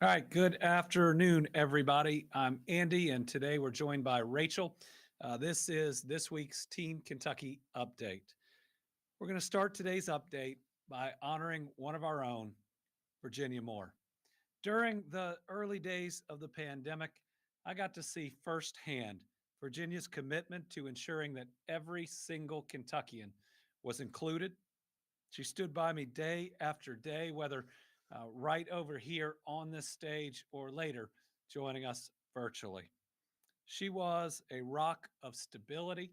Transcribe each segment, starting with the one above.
All right, good afternoon, everybody. I'm Andy, and today we're joined by Rachel. This is this week's Team Kentucky update. We're going to start today's update by honoring one of our own, Virginia Moore. During the early days of the pandemic, I got to see firsthand Virginia's commitment to ensuring that every single Kentuckian was included. She stood by me day after day, whether right over here on this stage or later joining us virtually. She was a rock of stability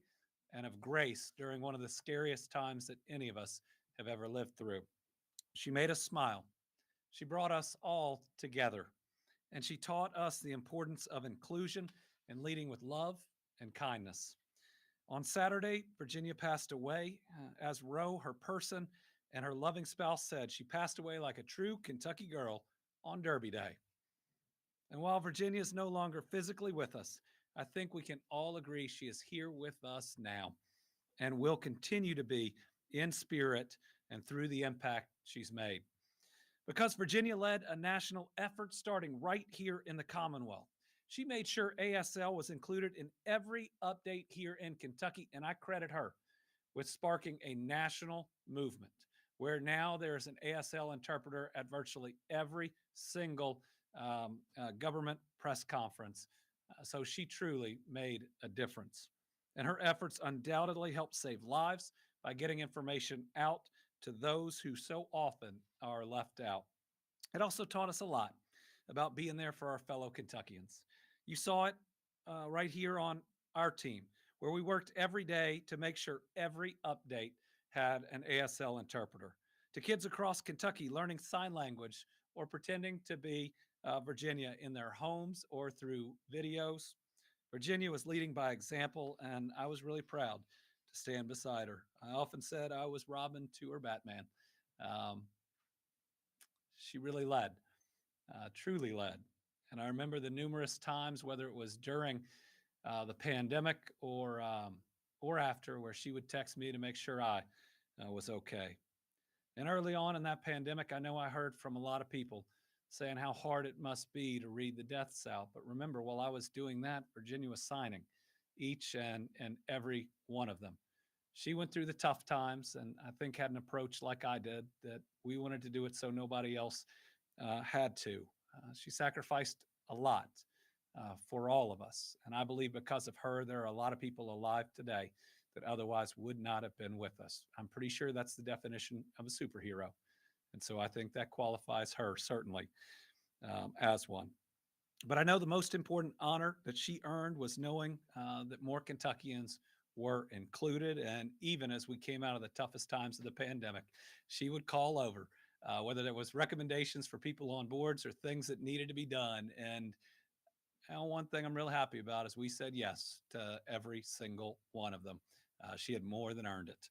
and of grace during one of the scariest times that any of us have ever lived through. She made us smile. She brought us all together, and she taught us the importance of inclusion and leading with love and kindness. On Saturday, Virginia passed away. As Roe, her person, and her loving spouse said, she passed away like a true Kentucky girl on Derby Day. And while Virginia is no longer physically with us, I think we can all agree she is here with us now and will continue to be in spirit and through the impact she's made. Because Virginia led a national effort starting right here in the Commonwealth. She made sure ASL was included in every update here in Kentucky, and I credit her with sparking a national movement where now there's an ASL interpreter at virtually every single government press conference. So she truly made a difference. And her efforts undoubtedly helped save lives by getting information out to those who so often are left out. It also taught us a lot about being there for our fellow Kentuckians. You saw it right here on our team, where we worked every day to make sure every update had an ASL interpreter. To kids across Kentucky learning sign language or pretending to be Virginia in their homes or through videos, Virginia was leading by example, and I was really proud to stand beside her. I often said I was Robin to her Batman. Um, she really led, truly led. And I remember the numerous times, whether it was during the pandemic or after, where she would text me to make sure I was okay. And early on in that pandemic, I know I heard from a lot of people saying how hard it must be to read the deaths out. But remember, while I was doing that, Virginia was signing each and every one of them. She went through the tough times and I think had an approach like I did, that we wanted to do it so nobody else had to. She sacrificed a lot for all of us. And I believe because of her, there are a lot of people alive today that otherwise would not have been with us. I'm pretty sure that's the definition of a superhero. And so I think that qualifies her certainly as one. But I know the most important honor that she earned was knowing that more Kentuckians were included. And even as we came out of the toughest times of the pandemic, she would call over, whether there was recommendations for people on boards or things that needed to be done. And one thing I'm real happy about is we said yes to every single one of them. She had more than earned it.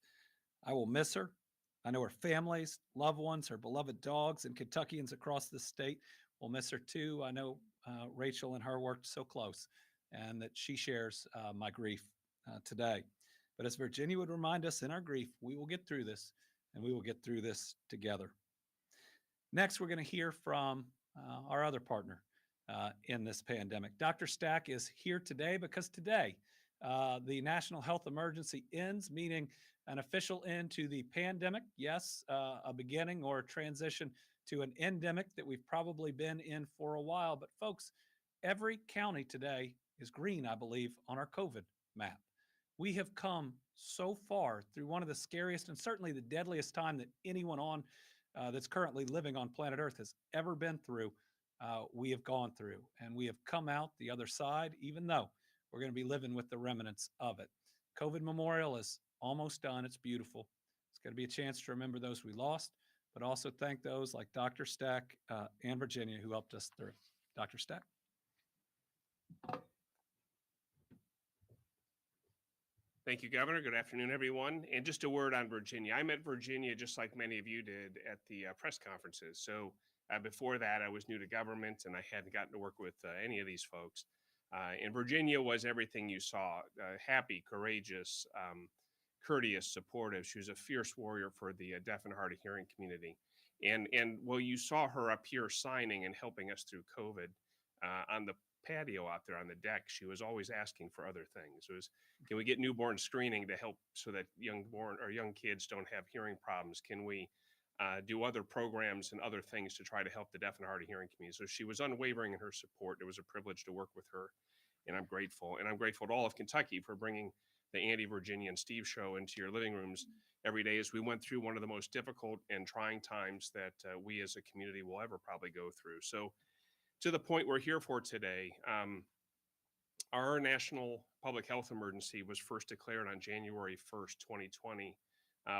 I will miss her. I know her families, loved ones, her beloved dogs, and Kentuckians across the state will miss her too. I know Rachel and her worked so close, and that she shares my grief today. But as Virginia would remind us in our grief, we will get through this, and we will get through this together. Next, we're going to hear from our other partner in this pandemic. Dr. Stack is here today because today the national health emergency ends, meaning an official end to the pandemic. Yes, a beginning or a transition to an endemic that we've probably been in for a while. But folks, every county today is green, I believe, on our COVID map. We have come so far through one of the scariest and certainly the deadliest time that anyone on that's currently living on planet Earth has ever been through. We have gone through, and we have come out the other side, even though we're going to be living with the remnants of it. COVID Memorial is almost done. It's beautiful. It's going to be a chance to remember those we lost, but also thank those like Dr. Stack and Virginia who helped us through. Dr. Stack. Thank you, Governor. Good afternoon, everyone. And just a word on Virginia. I met Virginia just like many of you did at the press conferences. So before that, I was new to government and I hadn't gotten to work with any of these folks. And Virginia was everything you saw, happy, courageous, courteous, supportive. She was a fierce warrior for the deaf and hard of hearing community. And well, you saw her up here signing and helping us through COVID on the patio out there on the deck. She was always asking for other things. It was, can we get newborn screening to help so that young kids don't have hearing problems? Can we do other programs and other things to try to help the deaf and hard of hearing community? So she was unwavering in her support. It was a privilege to work with her, and I'm grateful. And I'm grateful to all of Kentucky for bringing the Andy, Virginia, and Steve show into your living rooms every day as we went through one of the most difficult and trying times that we as a community will ever probably go through. So, to the point we're here for today, our national public health emergency was first declared on January 1st, 2020,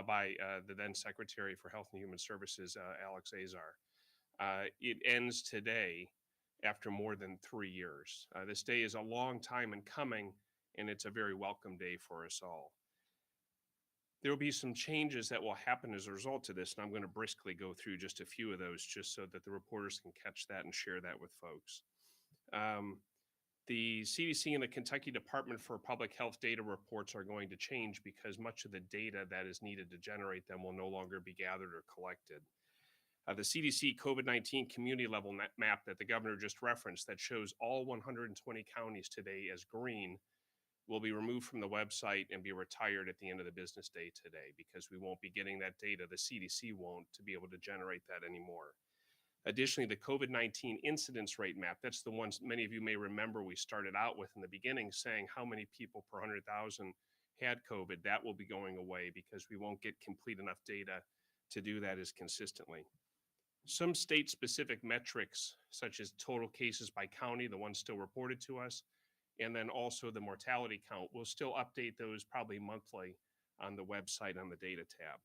by the then Secretary for Health and Human Services, Alex Azar. It ends today after more than 3 years. This day is a long time in coming, and it's a very welcome day for us all. There will be some changes that will happen as a result of this, and I'm going to briskly go through just a few of those just so that the reporters can catch that and share that with folks. Um, the CDC and the Kentucky Department for Public Health data reports are going to change because much of the data that is needed to generate them will no longer be gathered or collected. The CDC COVID-19 community level map that the governor just referenced that shows all 120 counties today as green will be removed from the website and be retired at the end of the business day today because we won't be getting that data. The CDC won't to be able to generate that anymore. Additionally, the COVID-19 incidence rate map, that's the ones many of you may remember we started out with in the beginning saying how many people per 100,000 had COVID. That will be going away because we won't get complete enough data to do that as consistently. Some state-specific metrics, such as total cases by county, the ones still reported to us, and then also the mortality count, we'll still update those probably monthly on the website on the data tab.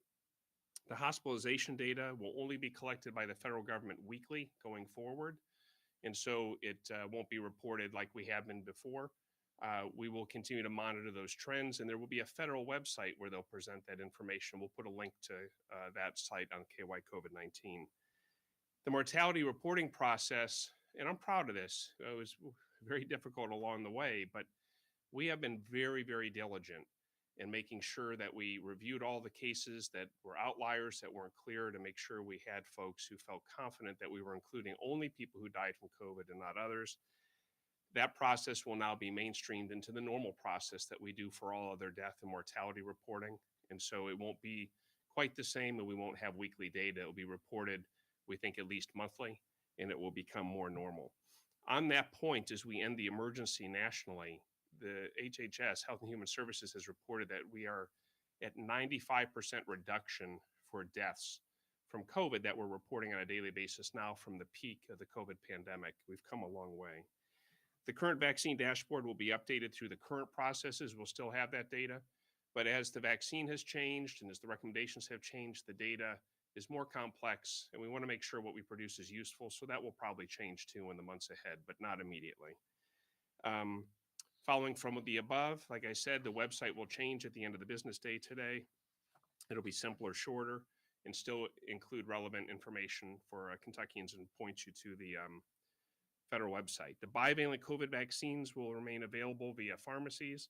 The hospitalization data will only be collected by the federal government weekly going forward, and so it won't be reported like we have been before. We will continue to monitor those trends, and there will be a federal website where they'll present that information. We'll put a link to that site on KY COVID-19. The mortality reporting process, and I'm proud of this, it was very difficult along the way, but we have been very, very diligent in making sure that we reviewed all the cases that were outliers that weren't clear to make sure we had folks who felt confident that we were including only people who died from COVID and not others. That process will now be mainstreamed into the normal process that we do for all other death and mortality reporting. And so it won't be quite the same, and we won't have weekly data. It will be reported, we think, at least monthly, and it will become more normal. On that point, as we end the emergency nationally, the HHS, Health and Human Services, has reported that we are at 95% reduction for deaths from COVID that we're reporting on a daily basis now from the peak of the COVID pandemic. We've come a long way. The current vaccine dashboard will be updated through the current processes. We'll still have that data, but as the vaccine has changed and as the recommendations have changed, the data is more complex, and we want to make sure what we produce is useful. So that will probably change too in the months ahead, but not immediately. Following from the above, like I said, the website will change at the end of the business day today. It'll be simpler, shorter, and still include relevant information for Kentuckians and point you to the federal website. The bivalent COVID vaccines will remain available via pharmacies,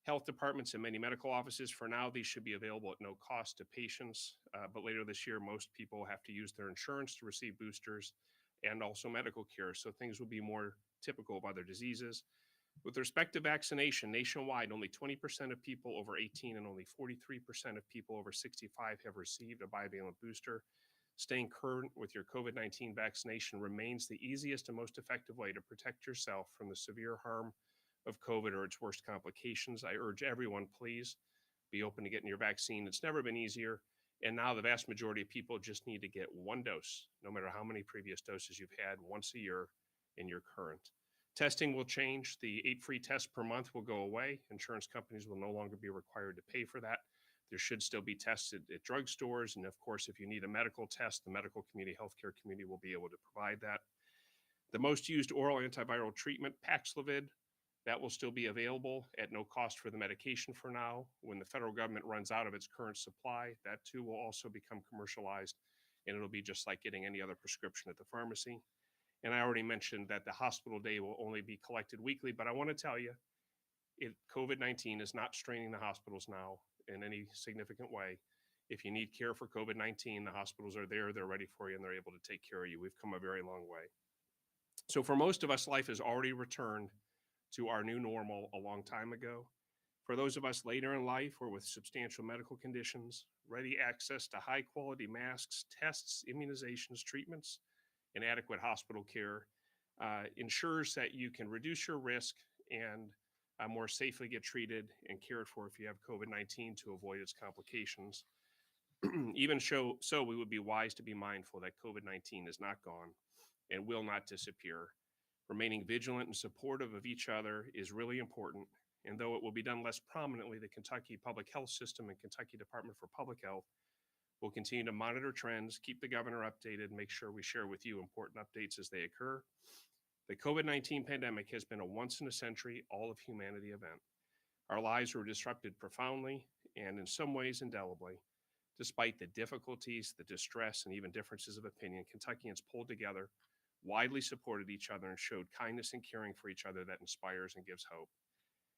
health departments, and many medical offices. For now, these should be available at no cost to patients, but later this year, most people have to use their insurance to receive boosters and also medical care, so things will be more typical of other diseases. With respect to vaccination, nationwide, only 20% of people over 18 and only 43% of people over 65 have received a bivalent booster. Staying current with your COVID-19 vaccination remains the easiest and most effective way to protect yourself from the severe harm of COVID or its worst complications. I urge everyone, please be open to getting your vaccine. It's never been easier. And now the vast majority of people just need to get one dose, no matter how many previous doses you've had, once a year in your current. Testing will change. The 8 free tests per month will go away. Insurance companies will no longer be required to pay for that. There should still be tested at drugstores. And of course, if you need a medical test, the medical community, healthcare community will be able to provide that. The most used oral antiviral treatment, Paxlovid, that will still be available at no cost for the medication for now. When the federal government runs out of its current supply, that too will also become commercialized, and it'll be just like getting any other prescription at the pharmacy. And I already mentioned that the hospital day will only be collected weekly, but I want to tell you, COVID-19 is not straining the hospitals now in any significant way. If you need care for COVID-19, the hospitals are there, they're ready for you, and they're able to take care of you. We've come a very long way. So for most of us, life has already returned to our new normal a long time ago. For those of us later in life or with substantial medical conditions, ready access to high quality masks, tests, immunizations, treatments, and adequate hospital care ensures that you can reduce your risk and more safely get treated and cared for if you have COVID-19 to avoid its complications. Even so, we would be wise to be mindful that COVID-19 is not gone and will not disappear. Remaining vigilant and supportive of each other is really important. And though it will be done less prominently, the Kentucky Public Health System and Kentucky Department for Public Health will continue to monitor trends, keep the governor updated, and make sure we share with you important updates as they occur. The COVID-19 pandemic has been a once in a century, all of humanity event. Our lives were disrupted profoundly and in some ways indelibly. Despite the difficulties, the distress, and even differences of opinion, Kentuckians pulled together, widely supported each other, and showed kindness and caring for each other that inspires and gives hope.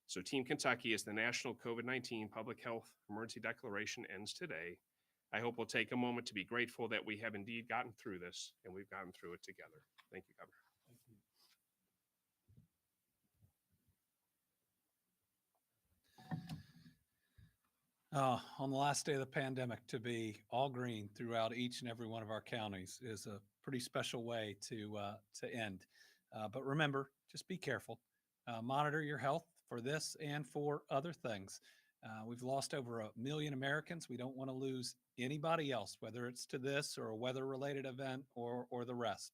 So Team Kentucky, as the national COVID-19 public health emergency declaration ends today, I hope we'll take a moment to be grateful that we have indeed gotten through this, and we've gotten through it together. Thank you, Governor. On the last day of the pandemic, to be all green throughout each and every one of our counties is a pretty special way to end. But remember, just be careful. Monitor your health for this and for other things. We've lost over 1 million Americans. We don't want to lose anybody else, whether it's to this or a weather-related event or the rest.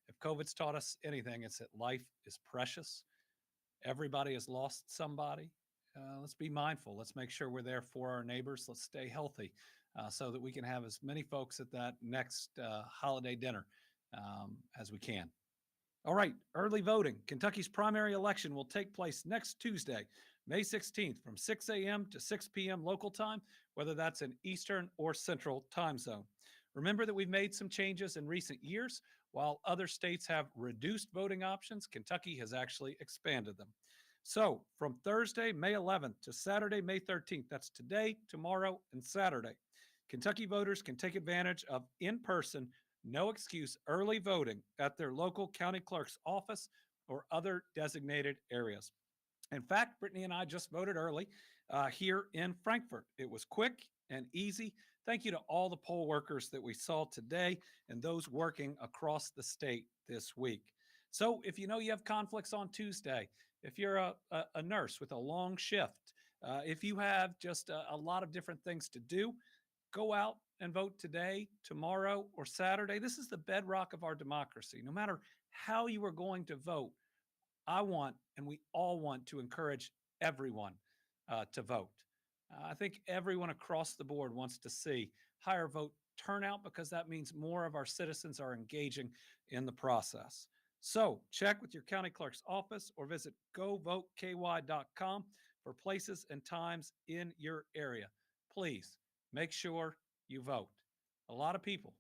If COVID's taught us anything, it's that life is precious. Everybody has lost somebody. Let's be mindful. Let's make sure we're there for our neighbors. Let's stay healthy so that we can have as many folks at that next holiday dinner as we can. All right, early voting. Kentucky's primary election will take place next Tuesday, May 16th from 6 a.m. to 6 p.m. local time, whether that's in Eastern or Central time zone. Remember that we've made some changes in recent years. While other states have reduced voting options, Kentucky has actually expanded them. So from Thursday, May 11th to Saturday, May 13th, that's today, tomorrow, and Saturday, Kentucky voters can take advantage of in-person, no excuse early voting at their local county clerk's office or other designated areas. In fact, Brittany and I just voted early here in Frankfort. It was quick and easy. Thank you to all the poll workers that we saw today and those working across the state this week. So if you know you have conflicts on Tuesday, if you're a nurse with a long shift, if you have just a lot of different things to do, go out and vote today, tomorrow, or Saturday. This is the bedrock of our democracy. No matter how you are going to vote, I want, and we all want to encourage everyone to vote. I think everyone across the board wants to see higher vote turnout because that means more of our citizens are engaging in the process. So check with your county clerk's office or visit govoteky.com for places and times in your area. Please make sure you vote. A lot of people,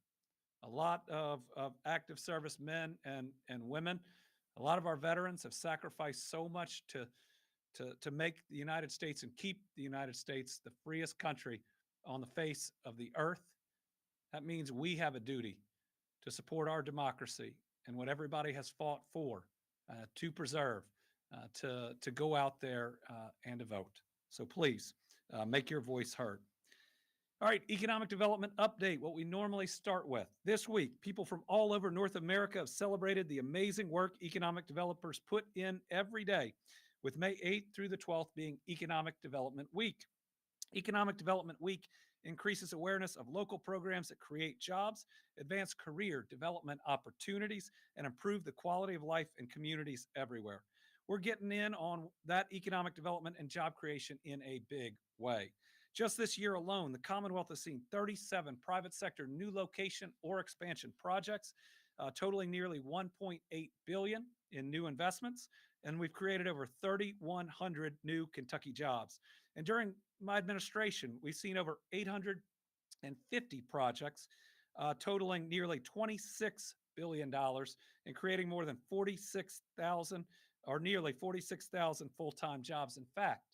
a lot of active service men and women, a lot of our veterans have sacrificed so much to make the United States and keep the United States the freest country on the face of the earth. That means we have a duty to support our democracy and what everybody has fought for to preserve, to go out there and to vote. So please make your voice heard. All right, economic development update, what we normally start with. This week, people from all over North America have celebrated the amazing work economic developers put in every day, with May 8th through the 12th being Economic Development Week. Economic Development Week increases awareness of local programs that create jobs, advance career development opportunities, and improve the quality of life in communities everywhere. We're getting in on that economic development and job creation in a big way. Just this year alone, the Commonwealth has seen 37 private sector new location or expansion projects, totaling nearly $1.8 billion in new investments, and we've created over 3,100 new Kentucky jobs. And during my administration, we've seen over 850 projects, totaling nearly $26 billion and creating more than 46,000 or nearly 46,000 full-time jobs. In fact,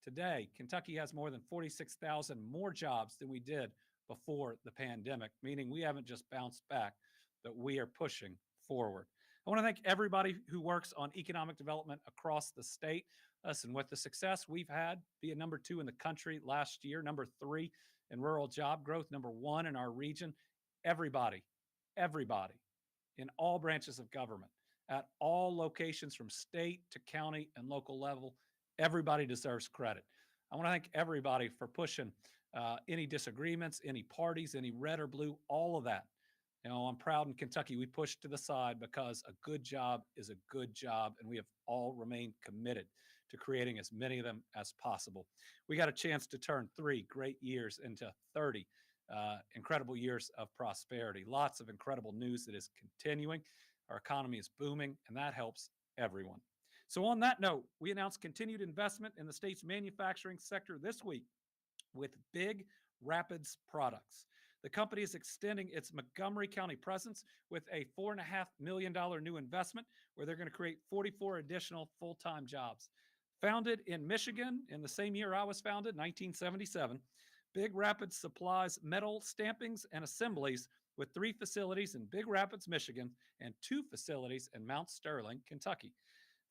today, Kentucky has more than 46,000 more jobs than we did before the pandemic, meaning we haven't just bounced back, but we are pushing forward. I want to thank everybody who works on economic development across the state. Listen, with the success we've had, being number 2 in the country last year, number 3 in rural job growth, number 1 in our region, everybody, everybody in all branches of government, at all locations from state to county and local level, everybody deserves credit. I want to thank everybody for pushing any disagreements, any parties, any red or blue, all of that. I'm proud in Kentucky we pushed to the side because a good job is a good job, and we have all remained committed to creating as many of them as possible. We got a chance to turn 3 great years into 30 incredible years of prosperity. Lots of incredible news that is continuing. Our economy is booming, and that helps everyone. So, on that note, we announced continued investment in the state's manufacturing sector this week with Big Rapids Products. The company is extending its Montgomery County presence with a $4.5 million new investment where they're going to create 44 additional full-time jobs. Founded in Michigan in the same year I was founded, 1977, Big Rapids supplies metal stampings and assemblies with 3 facilities in Big Rapids, Michigan, and 2 facilities in Mount Sterling, Kentucky.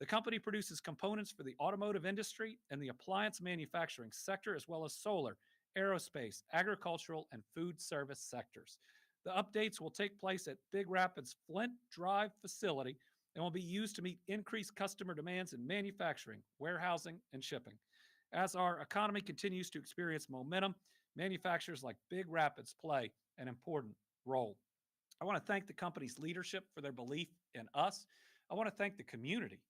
The company produces components for the automotive industry and the appliance manufacturing sector, as well as solar, aerospace, agricultural, and food service sectors. The updates will take place at Big Rapids Flint Drive facility and will be used to meet increased customer demands in manufacturing, warehousing, and shipping. As our economy continues to experience momentum, manufacturers like Big Rapids play an important role. I want to thank the company's leadership for their belief in us. I want to thank the community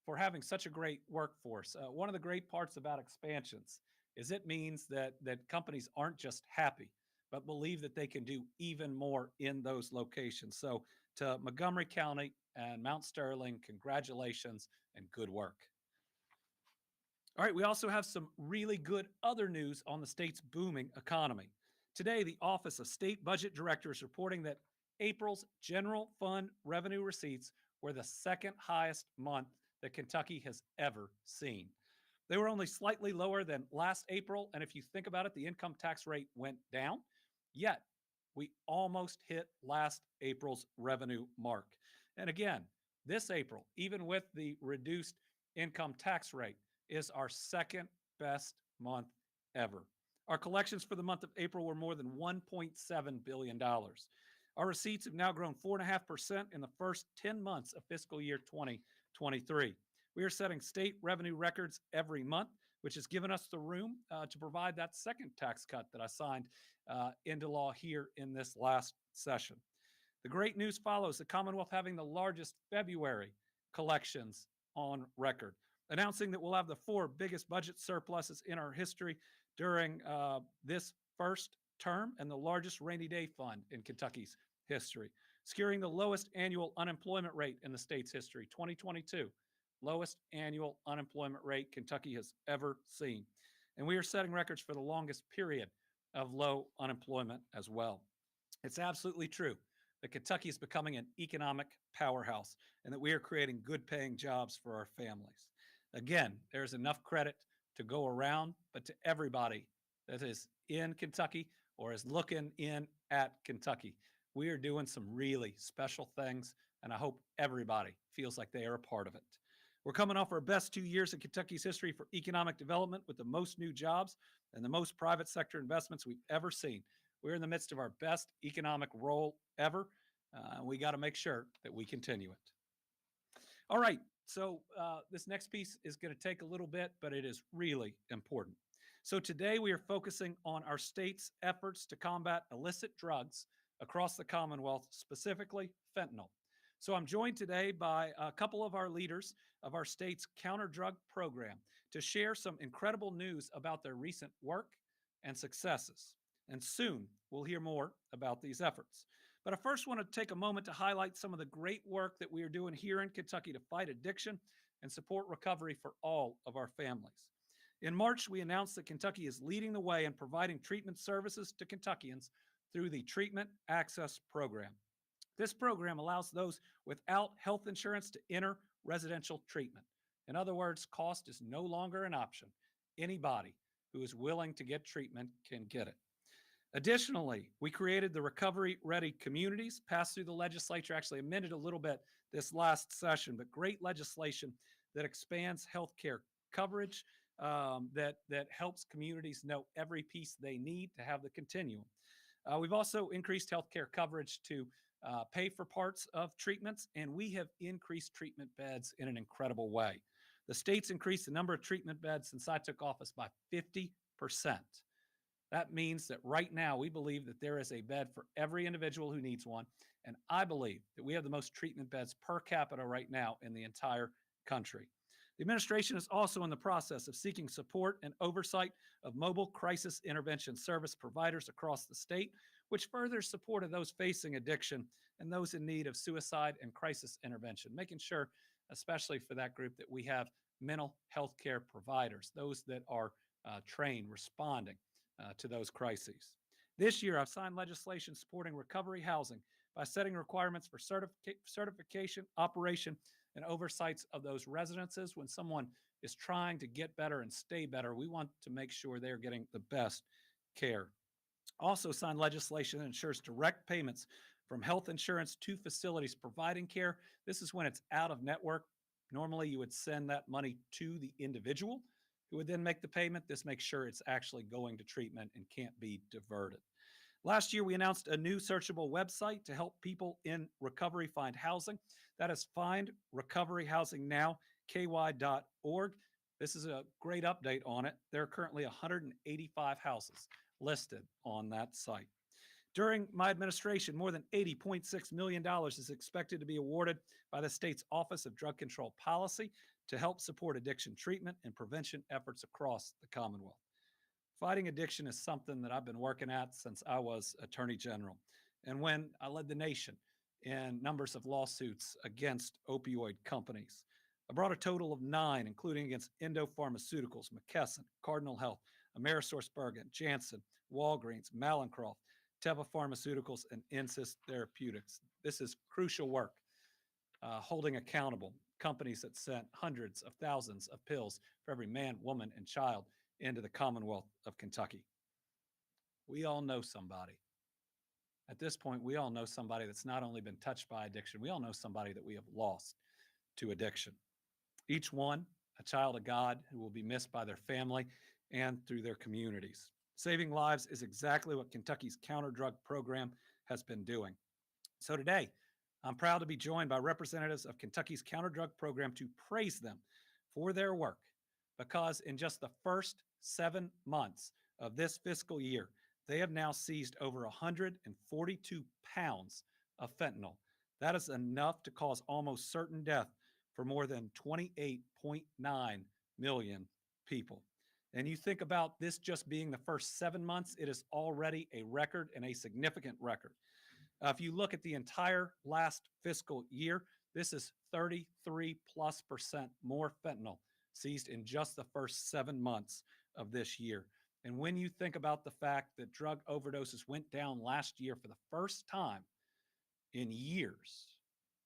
for having such a great workforce. One of the great parts about expansions is it means that companies aren't just happy, but believe that they can do even more in those locations. So to Montgomery County and Mount Sterling, congratulations and good work. All right, we also have some really good other news on the state's booming economy. Today, the Office of State Budget Director is reporting that April's general fund revenue receipts were the second highest month that Kentucky has ever seen. They were only slightly lower than last April, and if you think about it, the income tax rate went down, yet we almost hit last April's revenue mark. And again, this April, even with the reduced income tax rate, is our second best month ever. Our collections for the month of April were more than $1.7 billion. Our receipts have now grown 4.5% in the first 10 months of fiscal year 2023. We are setting state revenue records every month, which has given us the room to provide that second tax cut that I signed into law here in this last session. The great news follows the Commonwealth having the largest February collections on record, announcing that we'll have the 4 biggest budget surpluses in our history during this first term and the largest rainy day fund in Kentucky's history, securing the lowest annual unemployment rate in the state's history, 2022, lowest annual unemployment rate Kentucky has ever seen. And we are setting records for the longest period of low unemployment as well. It's absolutely true that Kentucky is becoming an economic powerhouse and that we are creating good paying jobs for our families. Again, there's enough credit to go around, but to everybody that is in Kentucky or is looking in at Kentucky, we are doing some really special things, and I hope everybody feels like they are a part of it. We're coming off our best 2 years in Kentucky's history for economic development with the most new jobs and the most private sector investments we've ever seen. We're in the midst of our best economic roll ever. We got to make sure that we continue it. All right, so this next piece is going to take a little bit, but it is really important. So today we are focusing on our state's efforts to combat illicit drugs across the Commonwealth, specifically fentanyl. So I'm joined today by a couple of our leaders of our state's counter drug program to share some incredible news about their recent work and successes. And soon we'll hear more about these efforts. But I first want to take a moment to highlight some of the great work that we are doing here in Kentucky to fight addiction and support recovery for all of our families. In March, we announced that Kentucky is leading the way in providing treatment services to Kentuckians through the Treatment Access Program. This program allows those without health insurance to enter residential treatment. In other words, cost is no longer an option. Anybody who is willing to get treatment can get it. Additionally, we created the Recovery Ready Communities, passed through the legislature, actually amended a little bit this last session, but great legislation that expands healthcare coverage, that helps communities know every piece they need to have the continuum. We've also increased healthcare coverage to pay for parts of treatments, and we have increased treatment beds in an incredible way. The state's increased the number of treatment beds since I took office by 50%. That means that right now we believe that there is a bed for every individual who needs one. And I believe that we have the most treatment beds per capita right now in the entire country. The administration is also in the process of seeking support and oversight of mobile crisis intervention service providers across the state, which furthers support of those facing addiction and those in need of suicide and crisis intervention, making sure, especially for that group, that we have mental health care providers, those that are trained, responding to those crises. This year, I've signed legislation supporting recovery housing by setting requirements for certification, operation, and oversights of those residences. When someone is trying to get better and stay better, we want to make sure they're getting the best care. Also signed legislation that ensures direct payments from health insurance to facilities providing care. This is when it's out of network. Normally, you would send that money to the individual who would then make the payment. This makes sure it's actually going to treatment and can't be diverted. Last year, we announced a new searchable website to help people in recovery find housing. That is Find Recovery Housing Now, ky.org. This is a great update on it. There are currently 185 houses listed on that site. During my administration, more than $80.6 million is expected to be awarded by the state's Office of Drug Control Policy to help support addiction treatment and prevention efforts across the Commonwealth. Fighting addiction is something that I've been working at since I was Attorney General. And when I led the nation in numbers of lawsuits against opioid companies, I brought a total of 9, including against Endo Pharmaceuticals, McKesson, Cardinal Health, AmerisourceBergen, Janssen, Walgreens, Mallinckrodt, Teva Pharmaceuticals, and Insys Therapeutics. This is crucial work, holding accountable companies that sent hundreds of thousands of pills for every man, woman, and child into the Commonwealth of Kentucky. We all know somebody. At this point, we all know somebody that's not only been touched by addiction, we all know somebody that we have lost to addiction. Each one, a child of God who will be missed by their family and through their communities. Saving lives is exactly what Kentucky's counter drug program has been doing. So today, I'm proud to be joined by representatives of Kentucky's counter drug program to praise them for their work, because in just the first 7 months of this fiscal year, they have now seized over 142 pounds of fentanyl. That is enough to cause almost certain death for more than 28.9 million people. And you think about this just being the first 7 months, it is already a record, and a significant record. If you look at the entire last fiscal year, this is 33+% more fentanyl seized in just the first 7 months of this year. And when you think about the fact that drug overdoses went down last year for the first time in years,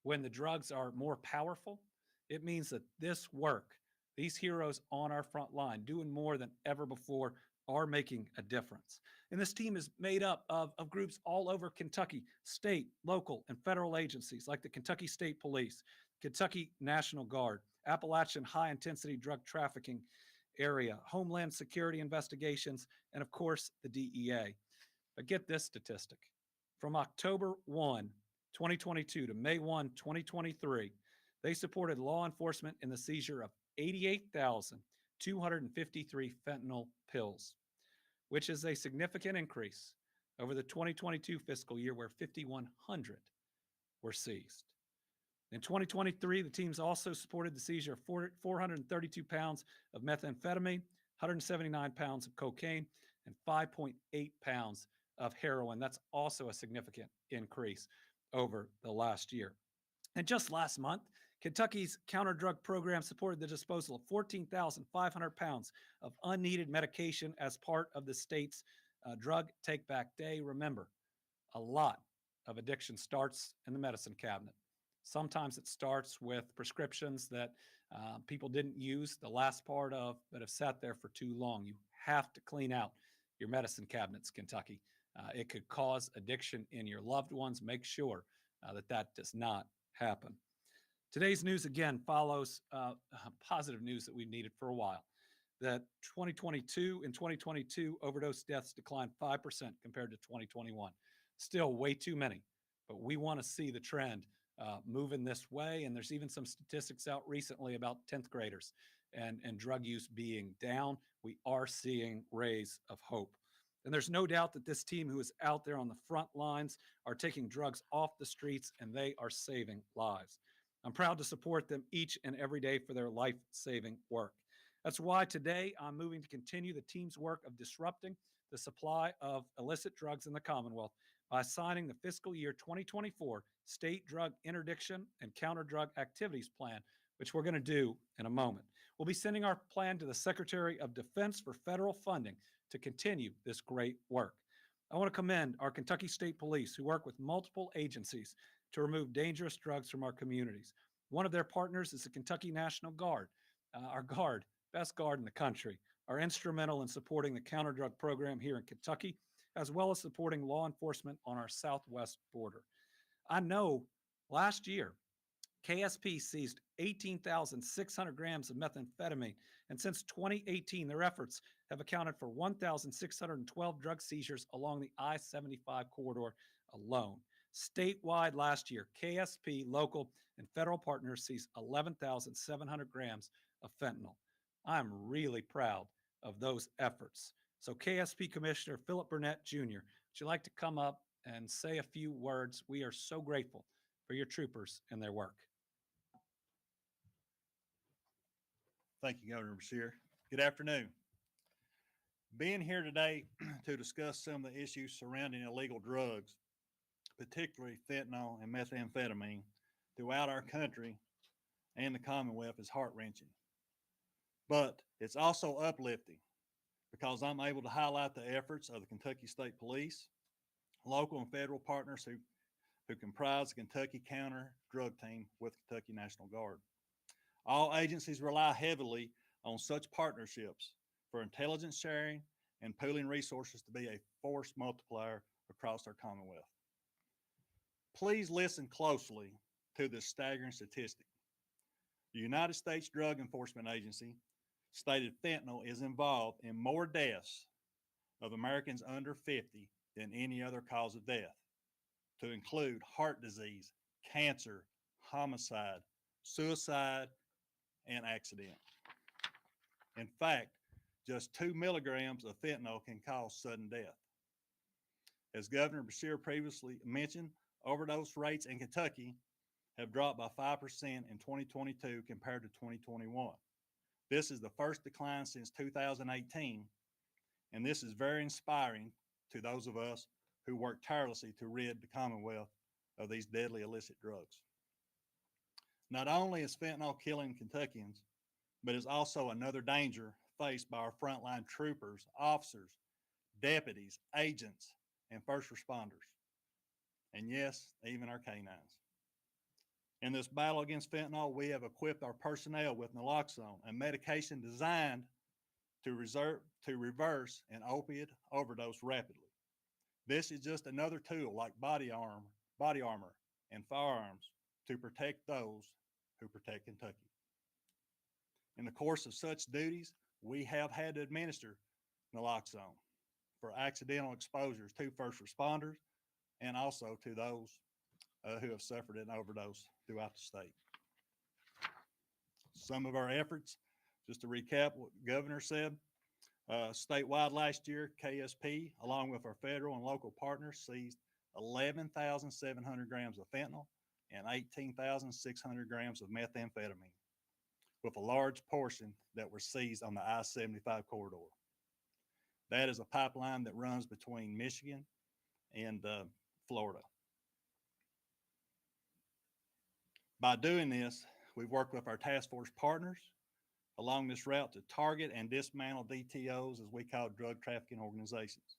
when the drugs are more powerful, it means that this work, these heroes on our front line, doing more than ever before, are making a difference. And this team is made up of groups all over Kentucky, state, local, and federal agencies like the Kentucky State Police, Kentucky National Guard, Appalachian High Intensity Drug Trafficking Area, Homeland Security Investigations, and of course, the DEA. But get this statistic. From October 1, 2022 to May 1, 2023, they supported law enforcement in the seizure of 88,253 fentanyl pills, which is a significant increase over the 2022 fiscal year where 5,100 were seized. In 2023, the teams also supported the seizure of 432 pounds of methamphetamine, 179 pounds of cocaine, and 5.8 pounds of heroin. That's also a significant increase over the last year. And just last month, Kentucky's counter drug program supported the disposal of 14,500 pounds of unneeded medication as part of the state's drug take back day. Remember, a lot of addiction starts in the medicine cabinet. Sometimes it starts with prescriptions that people didn't use the last part of, but have sat there for too long. You have to clean out your medicine cabinets, Kentucky. It could cause addiction in your loved ones. Make sure that does not happen. Today's news again follows positive news that we've needed for a while. That 2022 overdose deaths declined 5% compared to 2021. Still way too many, but we want to see the trend moving this way. And there's even some statistics out recently about 10th graders and drug use being down. We are seeing rays of hope. And there's no doubt that this team who is out there on the front lines are taking drugs off the streets and they are saving lives. I'm proud to support them each and every day for their life-saving work. That's why today I'm moving to continue the team's work of disrupting the supply of illicit drugs in the Commonwealth by signing the fiscal year 2024 State Drug Interdiction and Counter Drug Activities Plan, which we're going to do in a moment. We'll be sending our plan to the Secretary of Defense for federal funding to continue this great work. I want to commend our Kentucky State Police who work with multiple agencies to remove dangerous drugs from our communities. One of their partners is the Kentucky National Guard. Our guard, best guard in the country, are instrumental in supporting the counter drug program here in Kentucky, as well as supporting law enforcement on our southwest border. I know last year, KSP seized 18,600 grams of methamphetamine, and since 2018, their efforts have accounted for 1,612 drug seizures along the I-75 corridor alone. Statewide last year, KSP, local, and federal partners seized 11,700 grams of fentanyl. I'm really proud of those efforts. So KSP Commissioner Philip Burnett Jr., would you like to come up and say a few words? We are so grateful for your troopers and their work. Thank you, Governor Beshear. Good afternoon. Being here today to discuss some of the issues surrounding illegal drugs, particularly fentanyl and methamphetamine, throughout our country and the Commonwealth is heart-wrenching. But it's also uplifting because I'm able to highlight the efforts of the Kentucky State Police, local and federal partners who comprise the Kentucky Counter Drug Team with Kentucky National Guard. All agencies rely heavily on such partnerships for intelligence sharing and pooling resources to be a force multiplier across our Commonwealth. Please listen closely to this staggering statistic. The United States Drug Enforcement Agency stated fentanyl is involved in more deaths of Americans under 50 than any other cause of death, to include heart disease, cancer, homicide, suicide, and accident. In fact, just 2 milligrams of fentanyl can cause sudden death. As Governor Beshear previously mentioned, overdose rates in Kentucky have dropped by 5% in 2022 compared to 2021. This is the first decline since 2018, and this is very inspiring to those of us who work tirelessly to rid the Commonwealth of these deadly illicit drugs. Not only is fentanyl killing Kentuckians, but is also another danger faced by our frontline troopers, officers, deputies, agents, and first responders. And yes, even our canines. In this battle against fentanyl, we have equipped our personnel with naloxone, a medication designed to reverse an opiate overdose rapidly. This is just another tool like body armor, and firearms to protect those who protect Kentucky. In the course of such duties, we have had to administer naloxone for accidental exposures to first responders and also to those who have suffered an overdose throughout the state. Some of our efforts, just to recap what the governor said, statewide last year, KSP, along with our federal and local partners, seized 11,700 grams of fentanyl and 18,600 grams of methamphetamine, with a large portion that were seized on the I-75 corridor. That is a pipeline that runs between Michigan and Florida. By doing this, we've worked with our task force partners along this route to target and dismantle DTOs, as we call drug trafficking organizations.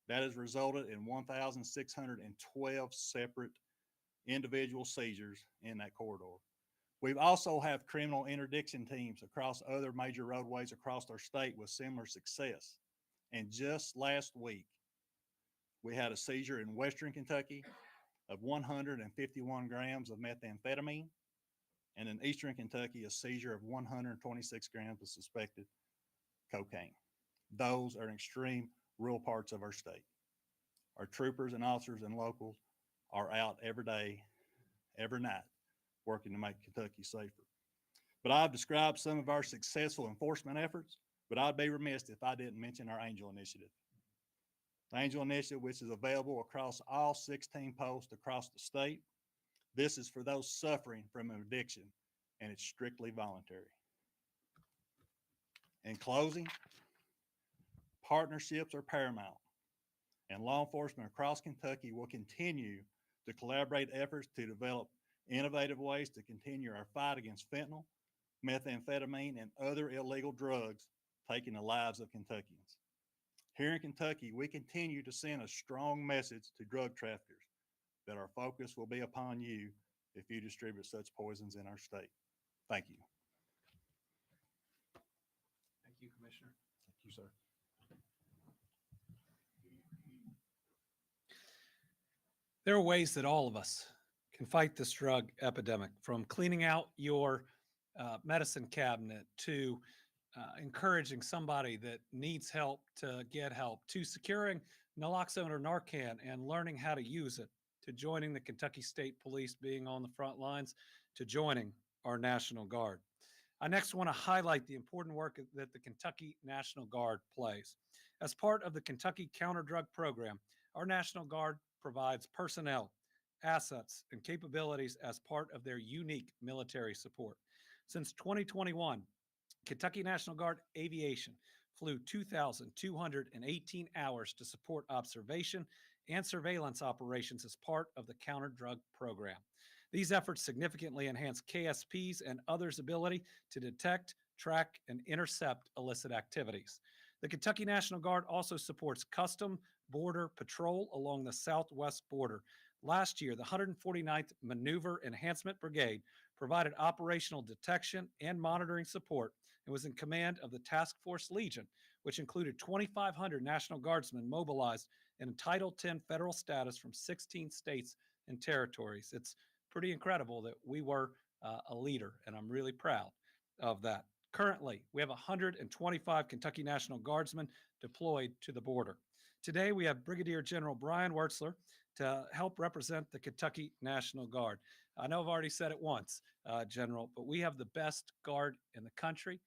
That has resulted in 1,612 separate individual seizures in that corridor. We've also have criminal interdiction teams across other major roadways across our state with similar success. And just last week, We had a seizure in Western Kentucky of 151 grams of methamphetamine, and in Eastern Kentucky, a seizure of 126 grams of suspected cocaine. Those are extreme rural parts of our state. Our troopers and officers and locals are out every day, every night, working to make Kentucky safer. But I've described some of our successful enforcement efforts, but I'd be remiss if I didn't mention our Angel Initiative. The Angel Initiative, which is available across all 16 posts across the state. This is for those suffering from an addiction, and it's strictly voluntary. In closing, partnerships are paramount, and law enforcement across Kentucky will continue to collaborate efforts to develop innovative ways to continue our fight against fentanyl, methamphetamine, and other illegal drugs taking the lives of Kentuckians. Here in Kentucky, we continue to send a strong message to drug traffickers that our focus will be upon you if you distribute such poisons in our state. Thank you. Thank you, Commissioner. Thank you, sir. There are ways that all of us can fight this drug epidemic, from cleaning out your medicine cabinet to encouraging somebody that needs help to get help, to securing naloxone or Narcan and learning how to use it, to joining the Kentucky State Police, being on the front lines, to joining our National Guard. I next want to highlight the important work that the Kentucky National Guard plays. As part of the Kentucky Counter Drug Program, our National Guard provides personnel, assets, and capabilities as part of their unique military support. Since 2021, Kentucky National Guard Aviation flew 2,218 hours to support observation and surveillance operations as part of the counter drug program. These efforts significantly enhance KSP's and others' ability to detect, track, and intercept illicit activities. The Kentucky National Guard also supports custom border patrol along the southwest border. Last year, the 149th Maneuver Enhancement Brigade provided operational detection and monitoring support and was in command of the Task Force Legion, which included 2,500 National Guardsmen mobilized in Title X federal status from 16 states and territories. It's pretty incredible that we were a leader, and I'm really proud of that. Currently, we have 125 Kentucky National Guardsmen deployed to the border. Today, we have Brigadier General Brian Wertzler to help represent the Kentucky National Guard. I know I've already said it once, General, but we have the best guard in the country.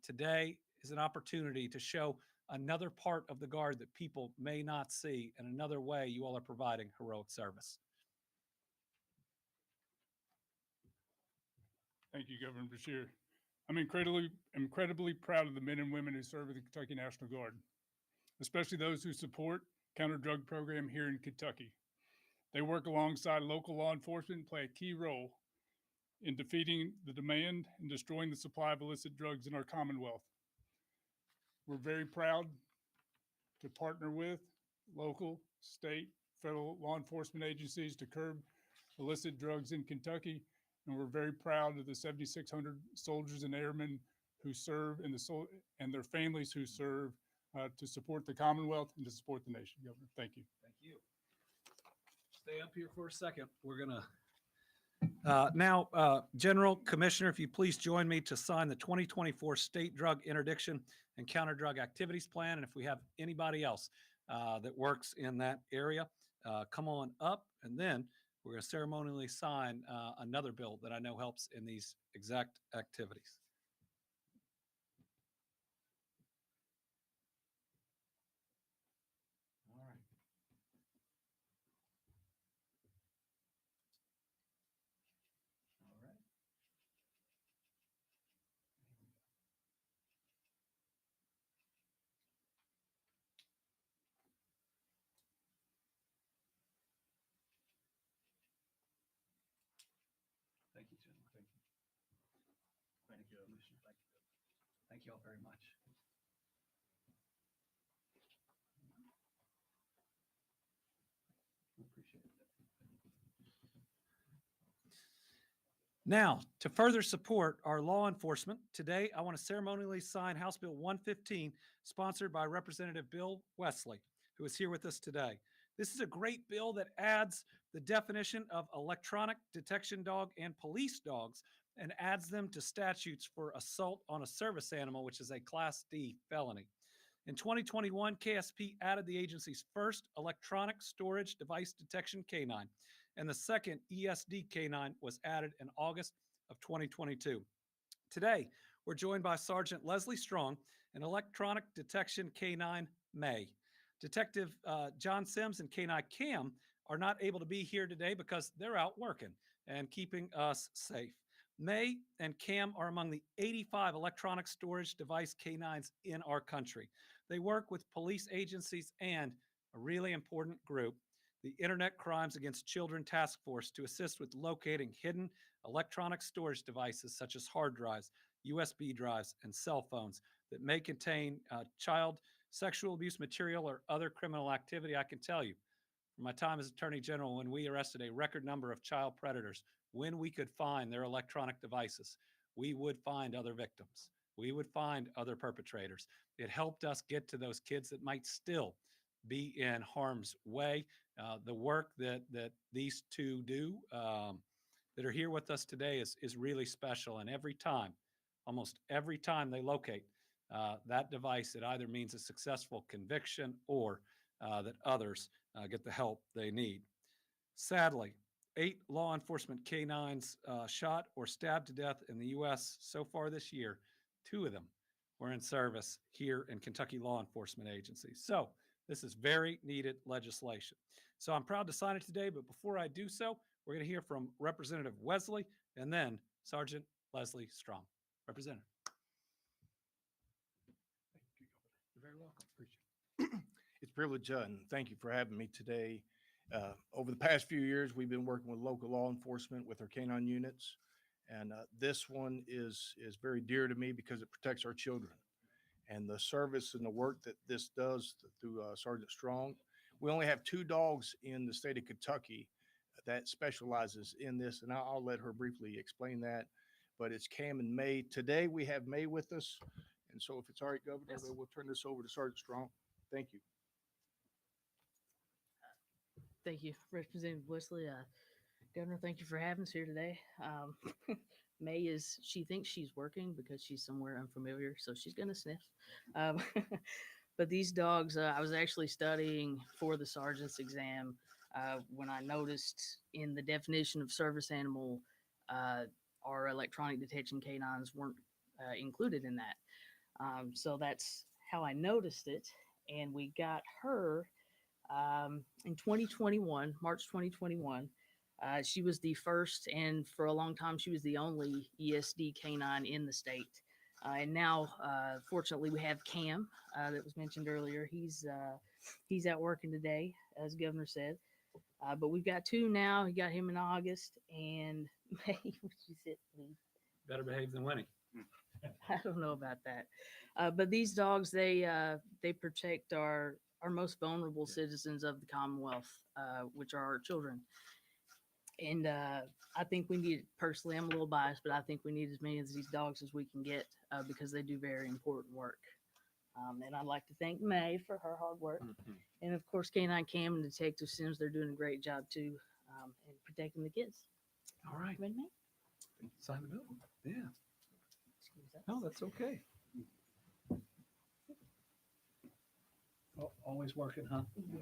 Today is an opportunity to show another part of the Guard that people may not see, and another way you all are providing heroic service. Thank you, Governor Beshear. I'm incredibly proud of the men and women who serve with the Kentucky National Guard, especially those who support counter drug program here in Kentucky. They work alongside local law enforcement and play a key role in defeating the demand and destroying the supply of illicit drugs in our Commonwealth. We're very proud to partner with local, state, federal law enforcement agencies to curb illicit drugs in Kentucky. And we're very proud of the 7,600 soldiers and airmen who serve and their families who serve to support the Commonwealth and to support the nation. Governor, thank you. Thank you. Stay up here for a second. We're going to now, General Commissioner, if you please join me to sign the 2024 State Drug Interdiction and Counter Drug Activities Plan. And if we have anybody else that works in that area, come on up, and then we're going to ceremonially sign another bill that I know helps in these exact activities. All right. All right. Thank you, General. Thank you. Thank you, Commissioner. Thank you. Thank you all very much. Appreciate it. Now, to further support our law enforcement, today I want to ceremonially sign House Bill 115, sponsored by Representative Bill Wesley, who is here with us today. This is a great bill that adds the definition of electronic detection dog and police dogs and adds them to statutes for assault on a service animal, which is a Class D felony. In 2021, KSP added the agency's first electronic storage device detection canine, and the second ESD canine was added in August of 2022. Today, we're joined by Sergeant Leslie Strong, an electronic detection canine May. Detective John Sims and Canine Cam are not able to be here today because they're out working and keeping us safe. May and Cam are among the 85 electronic storage device canines in our country. They work with police agencies and a really important group, the Internet Crimes Against Children Task Force, to assist with locating hidden electronic storage devices such as hard drives, USB drives, and cell phones that may contain child sexual abuse material or other criminal activity. I can tell you, from my time as Attorney General, when we arrested a record number of child predators, when we could find their electronic devices, we would find other victims. We would find other perpetrators. It helped us get to those kids that might still be in harm's way. The work that these two do that are here with us today is really special. And every time, almost every time they locate that device, it either means a successful conviction or that others get the help they need. Sadly, 8 law enforcement canines shot or stabbed to death in the U.S. so far this year. 2 of them were in service here in Kentucky law enforcement agencies. So this is very needed legislation. So I'm proud to sign it today, but before I do so, we're going to hear from Representative Wesley and then Sergeant Leslie Strong. Representative. You're very welcome. Appreciate it. It's a privilege, and thank you for having me today. Over the past few years, we've been working with local law enforcement with our canine units, and this one is very dear to me because it protects our children. And the service and the work that this does through Sergeant Strong. We only have 2 dogs in the state of Kentucky that specializes in this, and I'll let her briefly explain that. But it's Cam and May. Today we have May with us, and so if it's all right, Governor, Yes. we'll turn this over to Sergeant Strong. Thank you. Thank you, Representative Wesley. Governor, thank you for having us here today. May she thinks she's working because she's somewhere unfamiliar, so she's going to sniff. But these dogs, I was actually studying for the sergeant's exam when I noticed in the definition of service animal, our electronic detection canines weren't included in that. So that's how I noticed it. And we got her in 2021, March 2021. She was the first, and for a long time, she was the only ESD canine in the state. And now, fortunately, we have Cam that was mentioned earlier. He's out working today, as Governor said. But we've got 2 now. We got him in August, and May, would you sit, please? Better behave than Winnie. I don't know about that. But these dogs, they protect our most vulnerable citizens of the Commonwealth, which are our children. And I think we need, personally, I'm a little biased, but I think we need as many of these dogs as we can get because they do very important work. And I'd like to thank May for her hard work. Mm-hmm. And of course, Canine Cam and Detective Sims, they're doing a great job too in protecting the kids. All right. Ready, May? Sign the bill. Yeah. Excuse us. No, that's okay. Always working, huh? Yeah.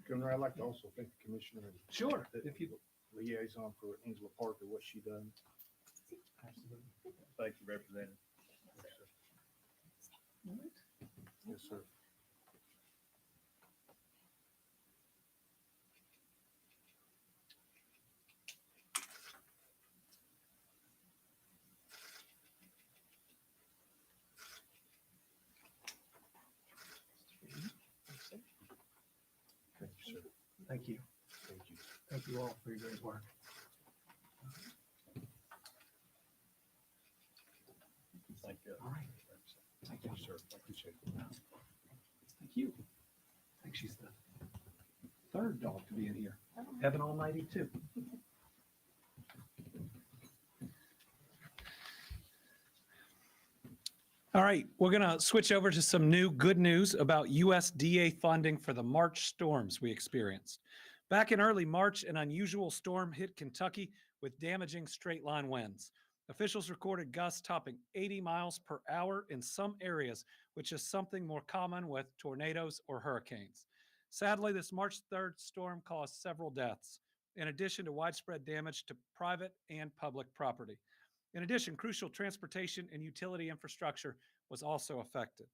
Governor, I'd like to also thank the commissioner. And Sure. the If you liaison for Angela Parker, what she done. absolutely. Thank you, Representative. All right. Yes, sir. Thank you, sir. Thank you. Thank you. Thank you all for your great work. Thank you. All right. Thank you, Sir, I appreciate it. Thank you. I think she's the 3rd dog to be in here. Heaven Almighty, too. All right, we're going to switch over to some new good news about USDA funding for the March storms we experienced. Back in early March, an unusual storm hit Kentucky with damaging straight line winds. Officials recorded gusts topping 80 miles per hour in some areas, which is something more common with tornadoes or hurricanes. Sadly, this March 3rd storm caused several deaths, in addition to widespread damage to private and public property. In addition, crucial transportation and utility infrastructure was also affected.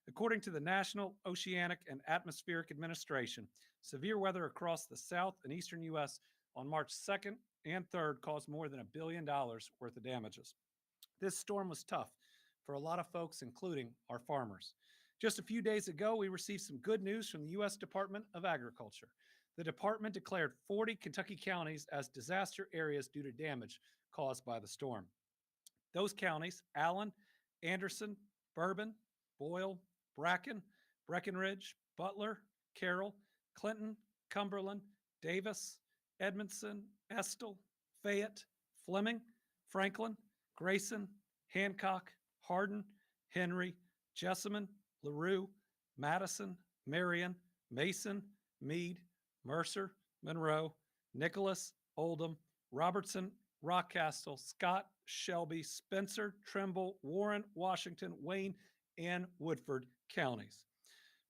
According to the National Oceanic and Atmospheric Administration, severe weather across the south and eastern U.S. on March 2nd and 3rd caused more than $1 billion worth of damages. This storm was tough for a lot of folks, including our farmers. Just a few days ago, we received some good news from the U.S. Department of Agriculture. The department declared 40 Kentucky counties as disaster areas due to damage caused by the storm. Those counties, Allen, Anderson, Bourbon, Boyle, Bracken, Breckenridge, Butler, Carroll, Clinton, Cumberland, Davis, Edmondson, Estill, Fayette, Fleming, Franklin, Grayson, Hancock, Hardin, Henry, Jessamine, LaRue, Madison, Marion, Mason, Meade, Mercer, Monroe, Nicholas, Oldham, Robertson, Rockcastle, Scott, Shelby, Spencer, Trimble, Warren, Washington, Wayne, and Woodford counties.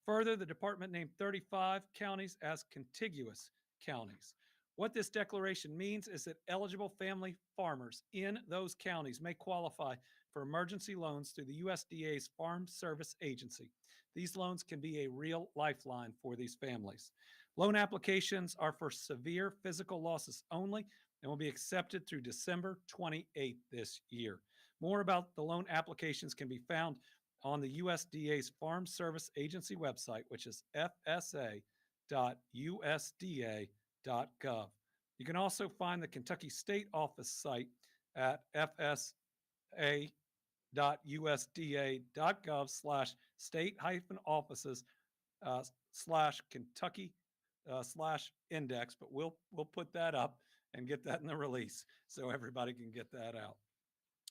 Further, the department named 35 counties as contiguous counties. What this declaration means is that eligible family farmers in those counties may qualify for emergency loans through the USDA's Farm Service Agency. These loans can be a real lifeline for these families. Loan applications are for severe physical losses only and will be accepted through December 28th this year. More about the loan applications can be found on the USDA's Farm Service Agency website, which is fsa.usda.gov. You can also find the Kentucky State Office site at fsa.usda.gov/state-offices/Kentucky/index, but we'll put that up and get that in the release so everybody can get that out.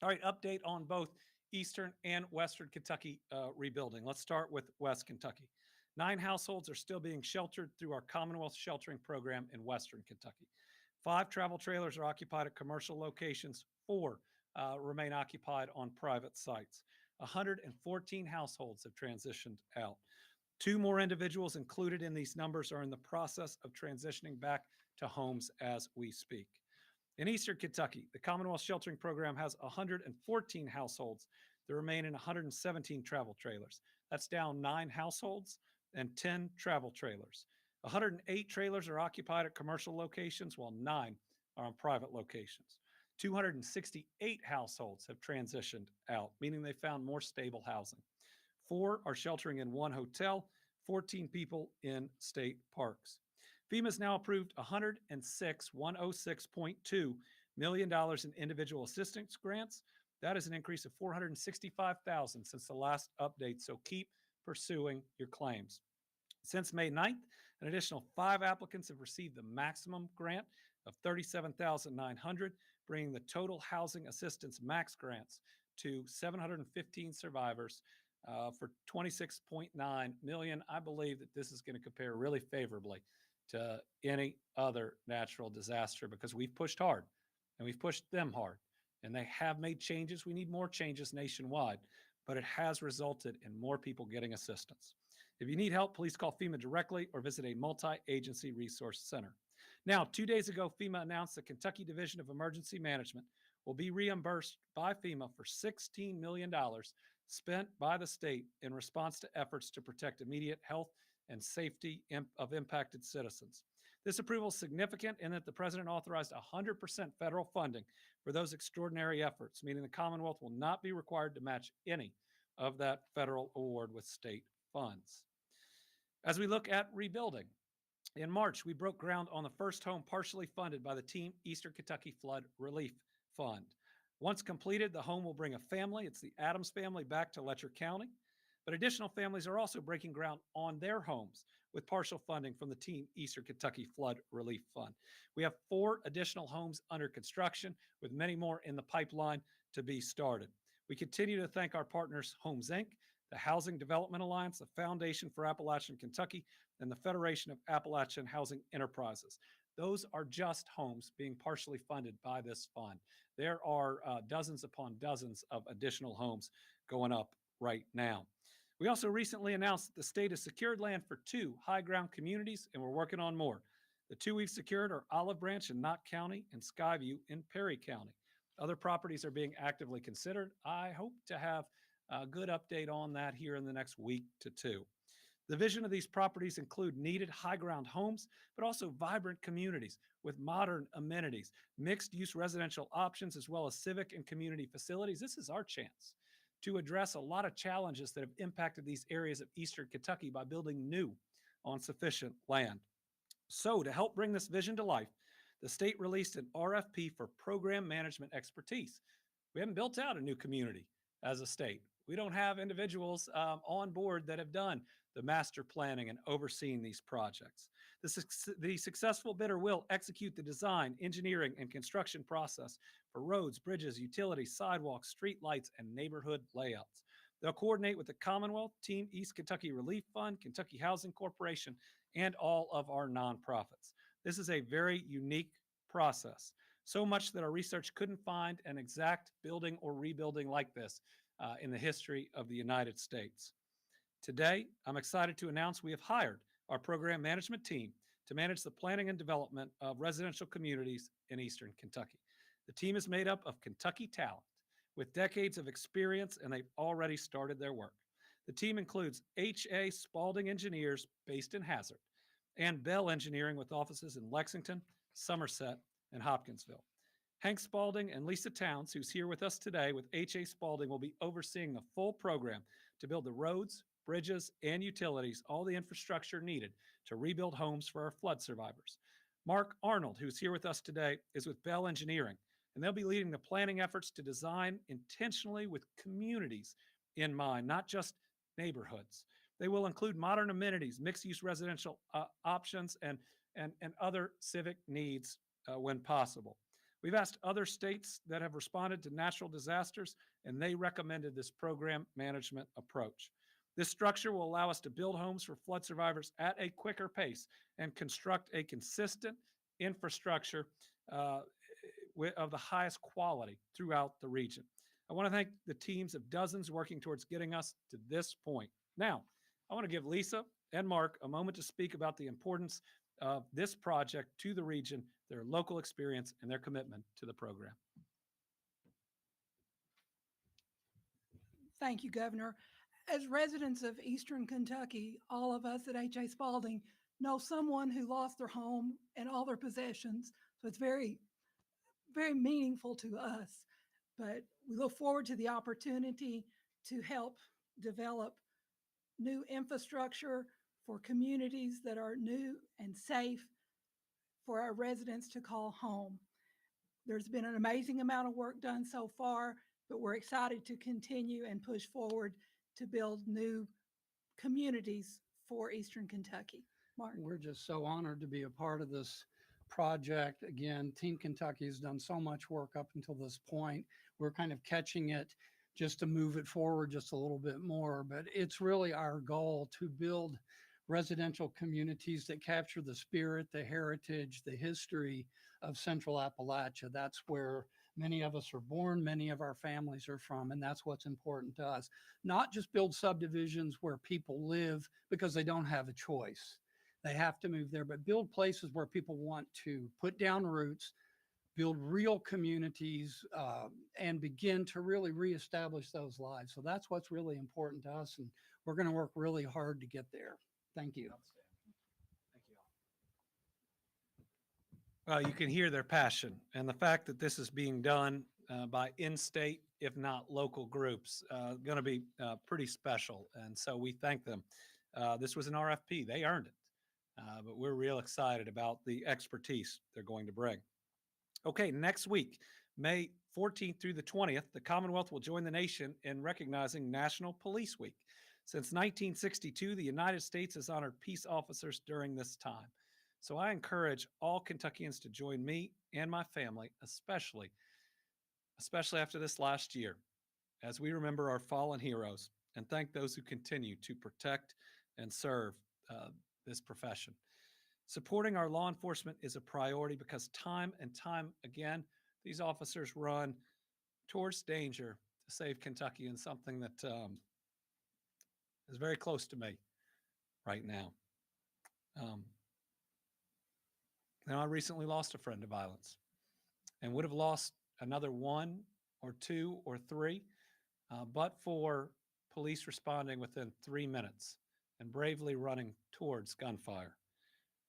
All right, update on both Eastern and Western Kentucky rebuilding. Let's start with West Kentucky. 9 households are still being sheltered through our Commonwealth Sheltering Program in Western Kentucky. 5 travel trailers are occupied at commercial locations. 4 remain occupied on private sites. 114 households have transitioned out. 2 more individuals included in these numbers are in the process of transitioning back to homes as we speak. In Eastern Kentucky, the Commonwealth Sheltering Program has 114 households. There remain in 117 travel trailers. That's down 9 households and 10 travel trailers. 108 trailers are occupied at commercial locations, while 9 are on private locations. 268 households have transitioned out, meaning they found more stable housing. 4 are sheltering in 1 hotel, 14 people in state parks. FEMA has now approved $106.2 million in individual assistance grants. That is an increase of $465,000 since the last update, so keep pursuing your claims. Since May 9th, an additional 5 applicants have received the maximum grant of $37,900, bringing the total housing assistance max grants to 715 survivors for $26.9 million. I believe that this is going to compare really favorably to any other natural disaster because we've pushed hard and we've pushed them hard and they have made changes. We need more changes nationwide, but it has resulted in more people getting assistance. If you need help, please call FEMA directly or visit a multi-agency resource center. Now, 2 days ago, FEMA announced the Kentucky Division of Emergency Management will be reimbursed by FEMA for $16 million spent by the state in response to efforts to protect immediate health and safety of impacted citizens. This approval is significant in that the president authorized 100% federal funding for those extraordinary efforts, meaning the Commonwealth will not be required to match any of that federal award with state funds. As we look at rebuilding, in March, we broke ground on the first home partially funded by the Team Eastern Kentucky Flood Relief Fund. Once completed, the home will bring a family, it's the Adams family, back to Letcher County. But additional families are also breaking ground on their homes with partial funding from the Team Eastern Kentucky Flood Relief Fund. We have 4 additional homes under construction with many more in the pipeline to be started. We continue to thank our partners, Homes Inc., the Housing Development Alliance, the Foundation for Appalachian Kentucky, and the Federation of Appalachian Housing Enterprises. Those are just homes being partially funded by this fund. There are dozens upon dozens of additional homes going up right now. We also recently announced that the state has secured land for 2 high ground communities, and we're working on more. The 2 we've secured are Olive Branch in Knott County and Skyview in Perry County. Other properties are being actively considered. I hope to have a good update on that here in the next week to 2. The vision of these properties include needed high ground homes, but also vibrant communities with modern amenities, mixed use residential options, as well as civic and community facilities. This is our chance to address a lot of challenges that have impacted these areas of Eastern Kentucky by building new on sufficient land. So to help bring this vision to life, the state released an RFP for program management expertise. We haven't built out a new community as a state. We don't have individuals on board that have done the master planning and overseeing these projects. The successful bidder will execute the design, engineering, and construction process for roads, bridges, utilities, sidewalks, street lights, and neighborhood layouts. They'll coordinate with the Commonwealth, Team East Kentucky Relief Fund, Kentucky Housing Corporation, and all of our nonprofits. This is a very unique process, so much that our research couldn't find an exact building or rebuilding like this in the history of the United States. Today, I'm excited to announce we have hired our program management team to manage the planning and development of residential communities in Eastern Kentucky. The team is made up of Kentucky talent with decades of experience, and they've already started their work. The team includes H.A. Spalding Engineers based in Hazard and Bell Engineering with offices in Lexington, Somerset, and Hopkinsville. Hank Spalding and Lisa Towns, who's here with us today with H.A. Spalding, will be overseeing the full program to build the roads, bridges, and utilities, all the infrastructure needed to rebuild homes for our flood survivors. Mark Arnold, who's here with us today, is with Bell Engineering, and they'll be leading the planning efforts to design intentionally with communities in mind, not just neighborhoods. They will include modern amenities, mixed-use residential options, and other civic needs when possible. We've asked other states that have responded to natural disasters, and they recommended this program management approach. This structure will allow us to build homes for flood survivors at a quicker pace and construct a consistent infrastructure of the highest quality throughout the region. I want to thank the teams of dozens working towards getting us to this point. Now, I want to give Lisa and Mark a moment to speak about the importance of this project to the region, their local experience, and their commitment to the program. Thank you, Governor. As residents of Eastern Kentucky, all of us at H.A. Spalding know someone who lost their home and all their possessions. So it's very, very meaningful to us. But we look forward to the opportunity to help develop new infrastructure for communities that are new and safe for our residents to call home. There's been an amazing amount of work done so far, but we're excited to continue and push forward to build new communities for Eastern Kentucky. Mark? We're just so honored to be a part of this project. Again, Team Kentucky has done so much work up until this point. We're kind of catching it just to move it forward just a little bit more, but it's really our goal to build residential communities that capture the spirit, the heritage, the history of Central Appalachia. That's where many of us are born, many of our families are from, and that's what's important to us. Not just build subdivisions where people live because they don't have a choice. They have to move there, but build places where people want to put down roots, build real communities, and begin to really reestablish those lives. So that's what's really important to us, and we're going to work really hard to get there. Thank you. Thank you all. Well, you can hear their passion and the fact that this is being done by in-state, if not local groups, going to be pretty special. And so we thank them. This was an RFP. They earned it. But we're real excited about the expertise they're going to bring. Okay, next week, May 14th through the 20th, the Commonwealth will join the nation in recognizing National Police Week. Since 1962, the United States has honored peace officers during this time. So I encourage all Kentuckians to join me and my family, especially after this last year, as we remember our fallen heroes and thank those who continue to protect and serve this profession. Supporting our law enforcement is a priority because time and time again, these officers run towards danger to save Kentucky, in something that is very close to me right now. Now, I recently lost a friend to violence and would have lost another one or two or three, but for police responding within 3 minutes and bravely running towards gunfire.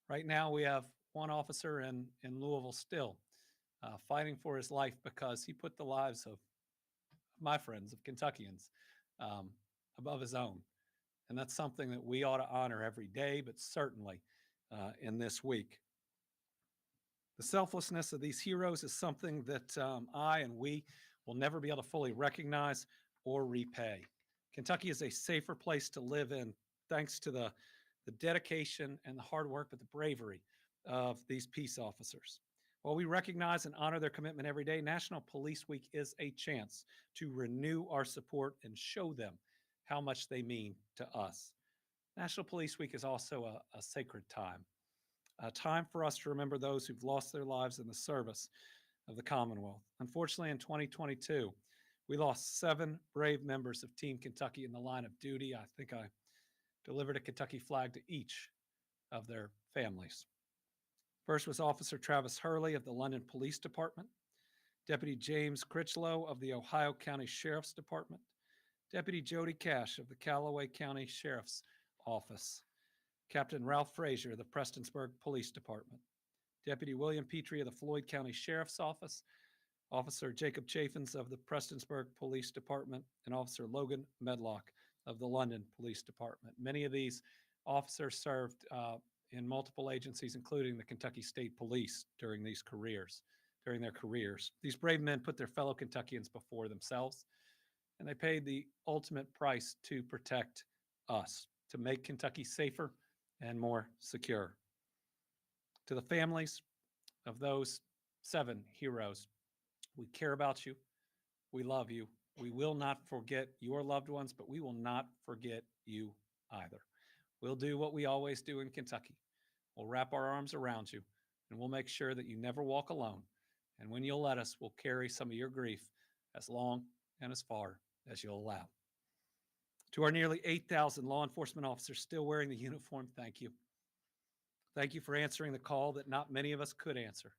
Right now, we have one officer in Louisville still fighting for his life because he put the lives of my friends, of Kentuckians, above his own. And that's something that we ought to honor every day, but certainly in this week. The selflessness of these heroes is something that I and we will never be able to fully recognize or repay. Kentucky is a safer place to live in thanks to the dedication and the hard work, but the bravery of these peace officers. While we recognize and honor their commitment every day, National Police Week is a chance to renew our support and show them how much they mean to us. National Police Week is also a sacred time, a time for us to remember those who've lost their lives in the service of the Commonwealth. Unfortunately, in 2022, we lost 7 brave members of Team Kentucky in the line of duty. I think I delivered a Kentucky flag to each of their families. First was Officer Travis Hurley of the London Police Department, Deputy James Critchlow of the Ohio County Sheriff's Department, Deputy Jody Cash of the Callaway County Sheriff's Office, Captain Ralph Frazier of the Prestonsburg Police Department, Deputy William Petrie of the Floyd County Sheriff's Office, Officer Jacob Chaffins of the Prestonsburg Police Department, and Officer Logan Medlock of the London Police Department. Many of these officers served in multiple agencies, including the Kentucky State Police during their careers. These brave men put their fellow Kentuckians before themselves, and they paid the ultimate price to protect us, to make Kentucky safer and more secure. To the families of those 7 heroes, we care about you. We love you. We will not forget your loved ones, but we will not forget you either. We'll do what we always do in Kentucky. We'll wrap our arms around you, and we'll make sure that you never walk alone. And when you'll let us, we'll carry some of your grief as long and as far as you'll allow. To our nearly 8,000 law enforcement officers still wearing the uniform, thank you. Thank you for answering the call that not many of us could answer,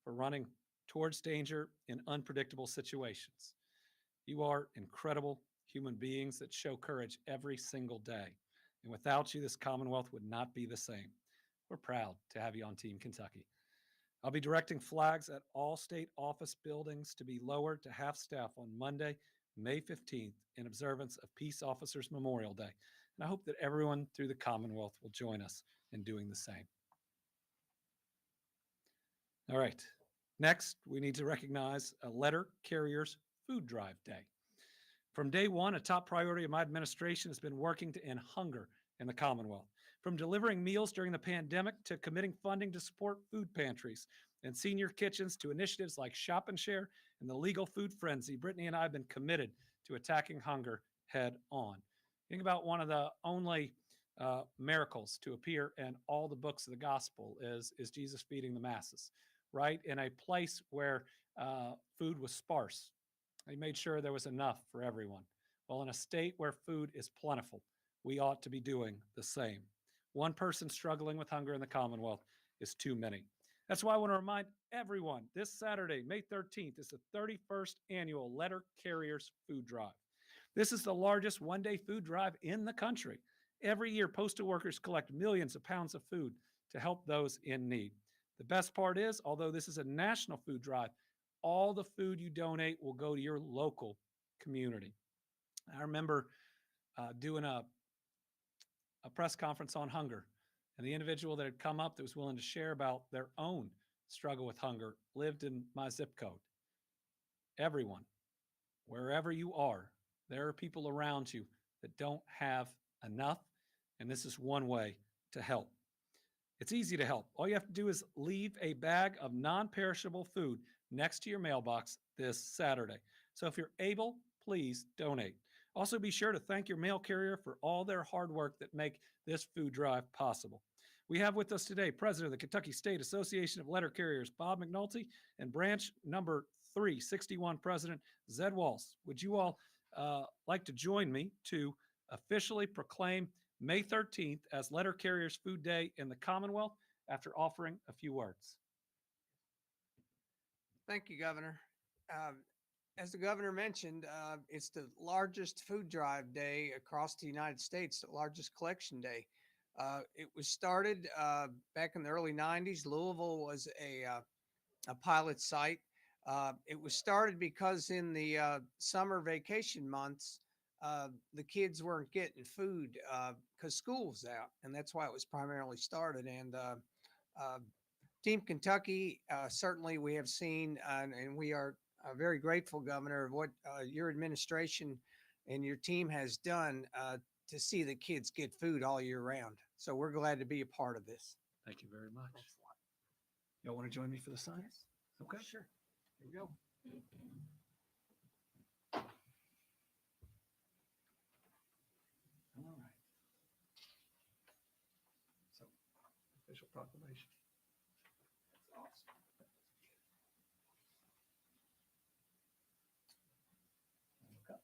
for running towards danger in unpredictable situations. You are incredible human beings that show courage every single day. And without you, this Commonwealth would not be the same. We're proud to have you on Team Kentucky. I'll be directing flags at all state office buildings to be lowered to half staff on Monday, May 15th, in observance of Peace Officers Memorial Day. And I hope that everyone through the Commonwealth will join us in doing the same. All right. Next, we need to recognize a Letter Carriers Food Drive Day. From day one, a top priority of my administration has been working to end hunger in the Commonwealth. From delivering meals during the pandemic to committing funding to support food pantries and senior kitchens to initiatives like Shop and Share and the Legal Food Frenzy, Brittany and I have been committed to attacking hunger head on. Think about one of the only miracles to appear in all the books of the gospel is Jesus feeding the masses, right? In a place where food was sparse. He made sure there was enough for everyone. Well, in a state where food is plentiful, we ought to be doing the same. One person struggling with hunger in the Commonwealth is too many. That's why I want to remind everyone this Saturday, May 13th, is the 31st annual Letter Carriers Food Drive. This is the largest one-day food drive in the country. Every year, postal workers collect millions of pounds of food to help those in need. The best part is, although this is a national food drive, all the food you donate will go to your local community. I remember doing a press conference on hunger, and the individual that had come up that was willing to share about their own struggle with hunger lived in my zip code. Everyone, wherever you are, there are people around you that don't have enough, and this is one way to help. It's easy to help. All you have to do is leave a bag of non-perishable food next to your mailbox this Saturday. So if you're able, please donate. Also, be sure to thank your mail carrier for all their hard work that make this food drive possible. We have with us today President of the Kentucky State Association of Letter Carriers, Bob McNulty, and branch number 361 President Zed Walls. Would you all like to join me to officially proclaim May 13th as Letter Carriers Food Day in the Commonwealth after offering a few words? Thank you, Governor. As the governor mentioned, it's the largest food drive day across the United States, the largest collection day. It was started back in the early 90s. Louisville was a pilot site. It was started because in the summer vacation months, the kids weren't getting food because school was out, and that's why it was primarily started. And Team Kentucky, certainly we have seen, and we are very grateful, Governor, of what your administration and your team has done to see the kids get food all year round. So we're glad to be a part of this. Thank you very much. Y'all want to join me for the signs? Okay. Sure. Here we go. All right. So, official proclamation. That's awesome. Look up.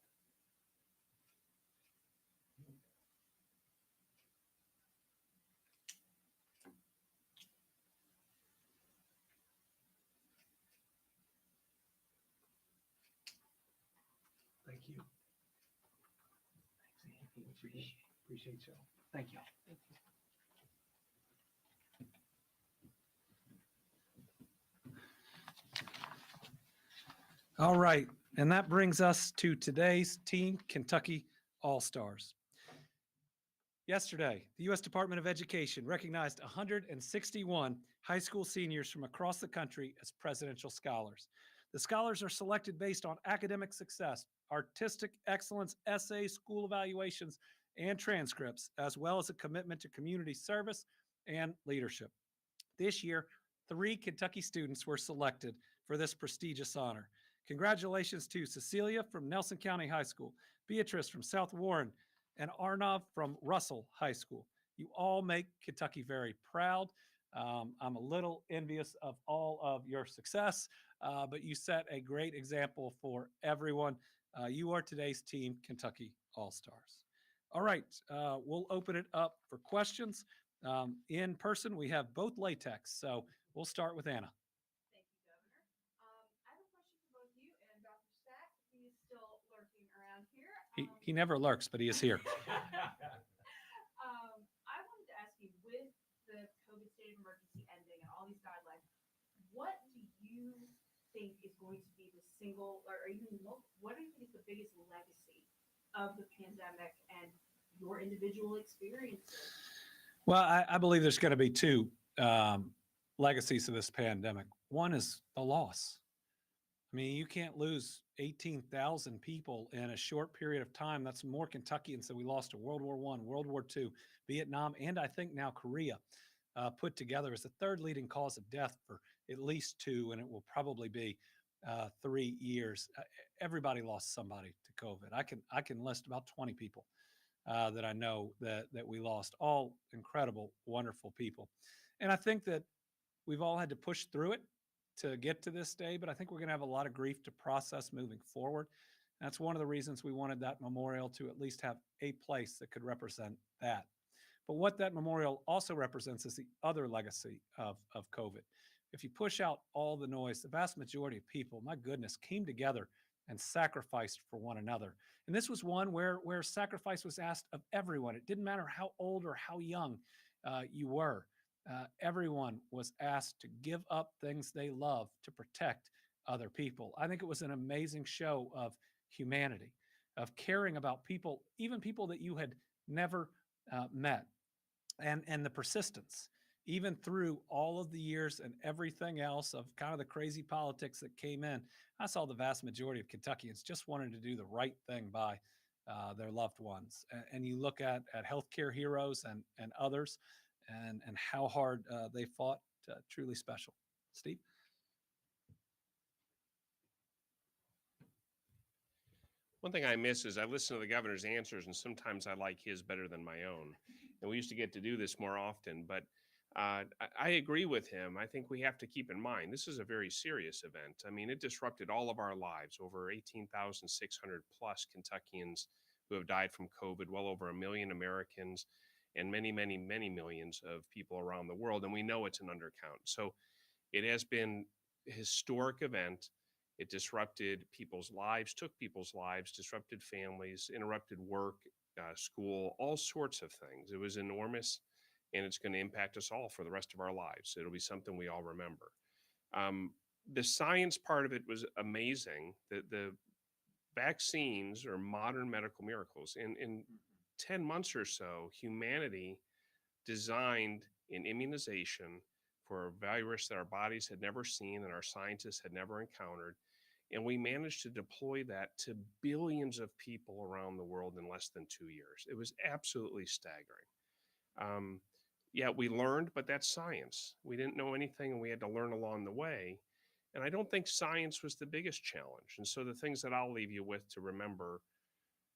Thank you. Thanks, Andy. Appreciate y'all. Thank y'all. Thank you. All right. And that brings us to today's Team Kentucky All-Stars. Yesterday, the U.S. Department of Education recognized 161 high school seniors from across the country as presidential scholars. The scholars are selected based on academic success, artistic excellence, essays, school evaluations, and transcripts, as well as a commitment to community service and leadership. This year, 3 Kentucky students were selected for this prestigious honor. Congratulations to Cecilia from Nelson County High School, Beatrice from South Warren, and Arnav from Russell High School. You all make Kentucky very proud. I'm a little envious of all of your success, but you set a great example for everyone. You are today's Team Kentucky All-Stars. All right, we'll open it up for questions. In person, we have both latex, so we'll start with Anna. Thank you, Governor. I have a question for both you and Dr. Stack. He is still lurking around here. He never lurks, but he is here. I wanted to ask you, with the COVID state of emergency ending and all these guidelines, what do you think is going to be the single, or even what do you think is the biggest legacy of the pandemic and your individual experiences? Well, I believe there's going to be 2 legacies of this pandemic. One is the loss. I mean, you can't lose 18,000 people in a short period of time. That's more Kentuckians than we lost to World War I, World War II, Vietnam, and I think now Korea put together as the 3rd leading cause of death for at least 2, and it will probably be 3 years. Everybody lost somebody to COVID. I can list about 20 people that I know that we lost. All incredible, wonderful people. And I think that we've all had to push through it to get to this day, but I think we're going to have a lot of grief to process moving forward. That's one of the reasons we wanted that memorial to at least have a place that could represent that. But what that memorial also represents is the other legacy of COVID. If you push out all the noise, the vast majority of people, my goodness, came together and sacrificed for one another. And this was one where sacrifice was asked of everyone. It didn't matter how old or how young you were. Everyone was asked to give up things they love to protect other people. I think it was an amazing show of humanity, of caring about people, even people that you had never met, and the persistence, even through all of the years and everything else of kind of the crazy politics that came in. I saw the vast majority of Kentuckians just wanted to do the right thing by their loved ones. And you look at healthcare heroes and others, and how hard they fought, truly special. Steve? One thing I miss is I listen to the governor's answers, and sometimes I like his better than my own. And we used to get to do this more often, but I agree with him. I think we have to keep in mind this is a very serious event. I mean, it disrupted all of our lives. Over 18,600 plus Kentuckians who have died from COVID, well over 1 million Americans, and many, many, many millions of people around the world. And we know it's an undercount. So it has been a historic event. It disrupted people's lives, took people's lives, disrupted families, interrupted work, school, all sorts of things. It was enormous, and it's going to impact us all for the rest of our lives. It'll be something we all remember. Um, the science part of it was amazing. The vaccines are modern medical miracles. In 10 months or so, humanity designed an immunization for a virus that our bodies had never seen and our scientists had never encountered. And we managed to deploy that to billions of people around the world in less than 2 years. It was absolutely staggering. Um, yeah, we learned, but that's science. We didn't know anything and we had to learn along the way. And I don't think science was the biggest challenge. And so the things that I'll leave you with to remember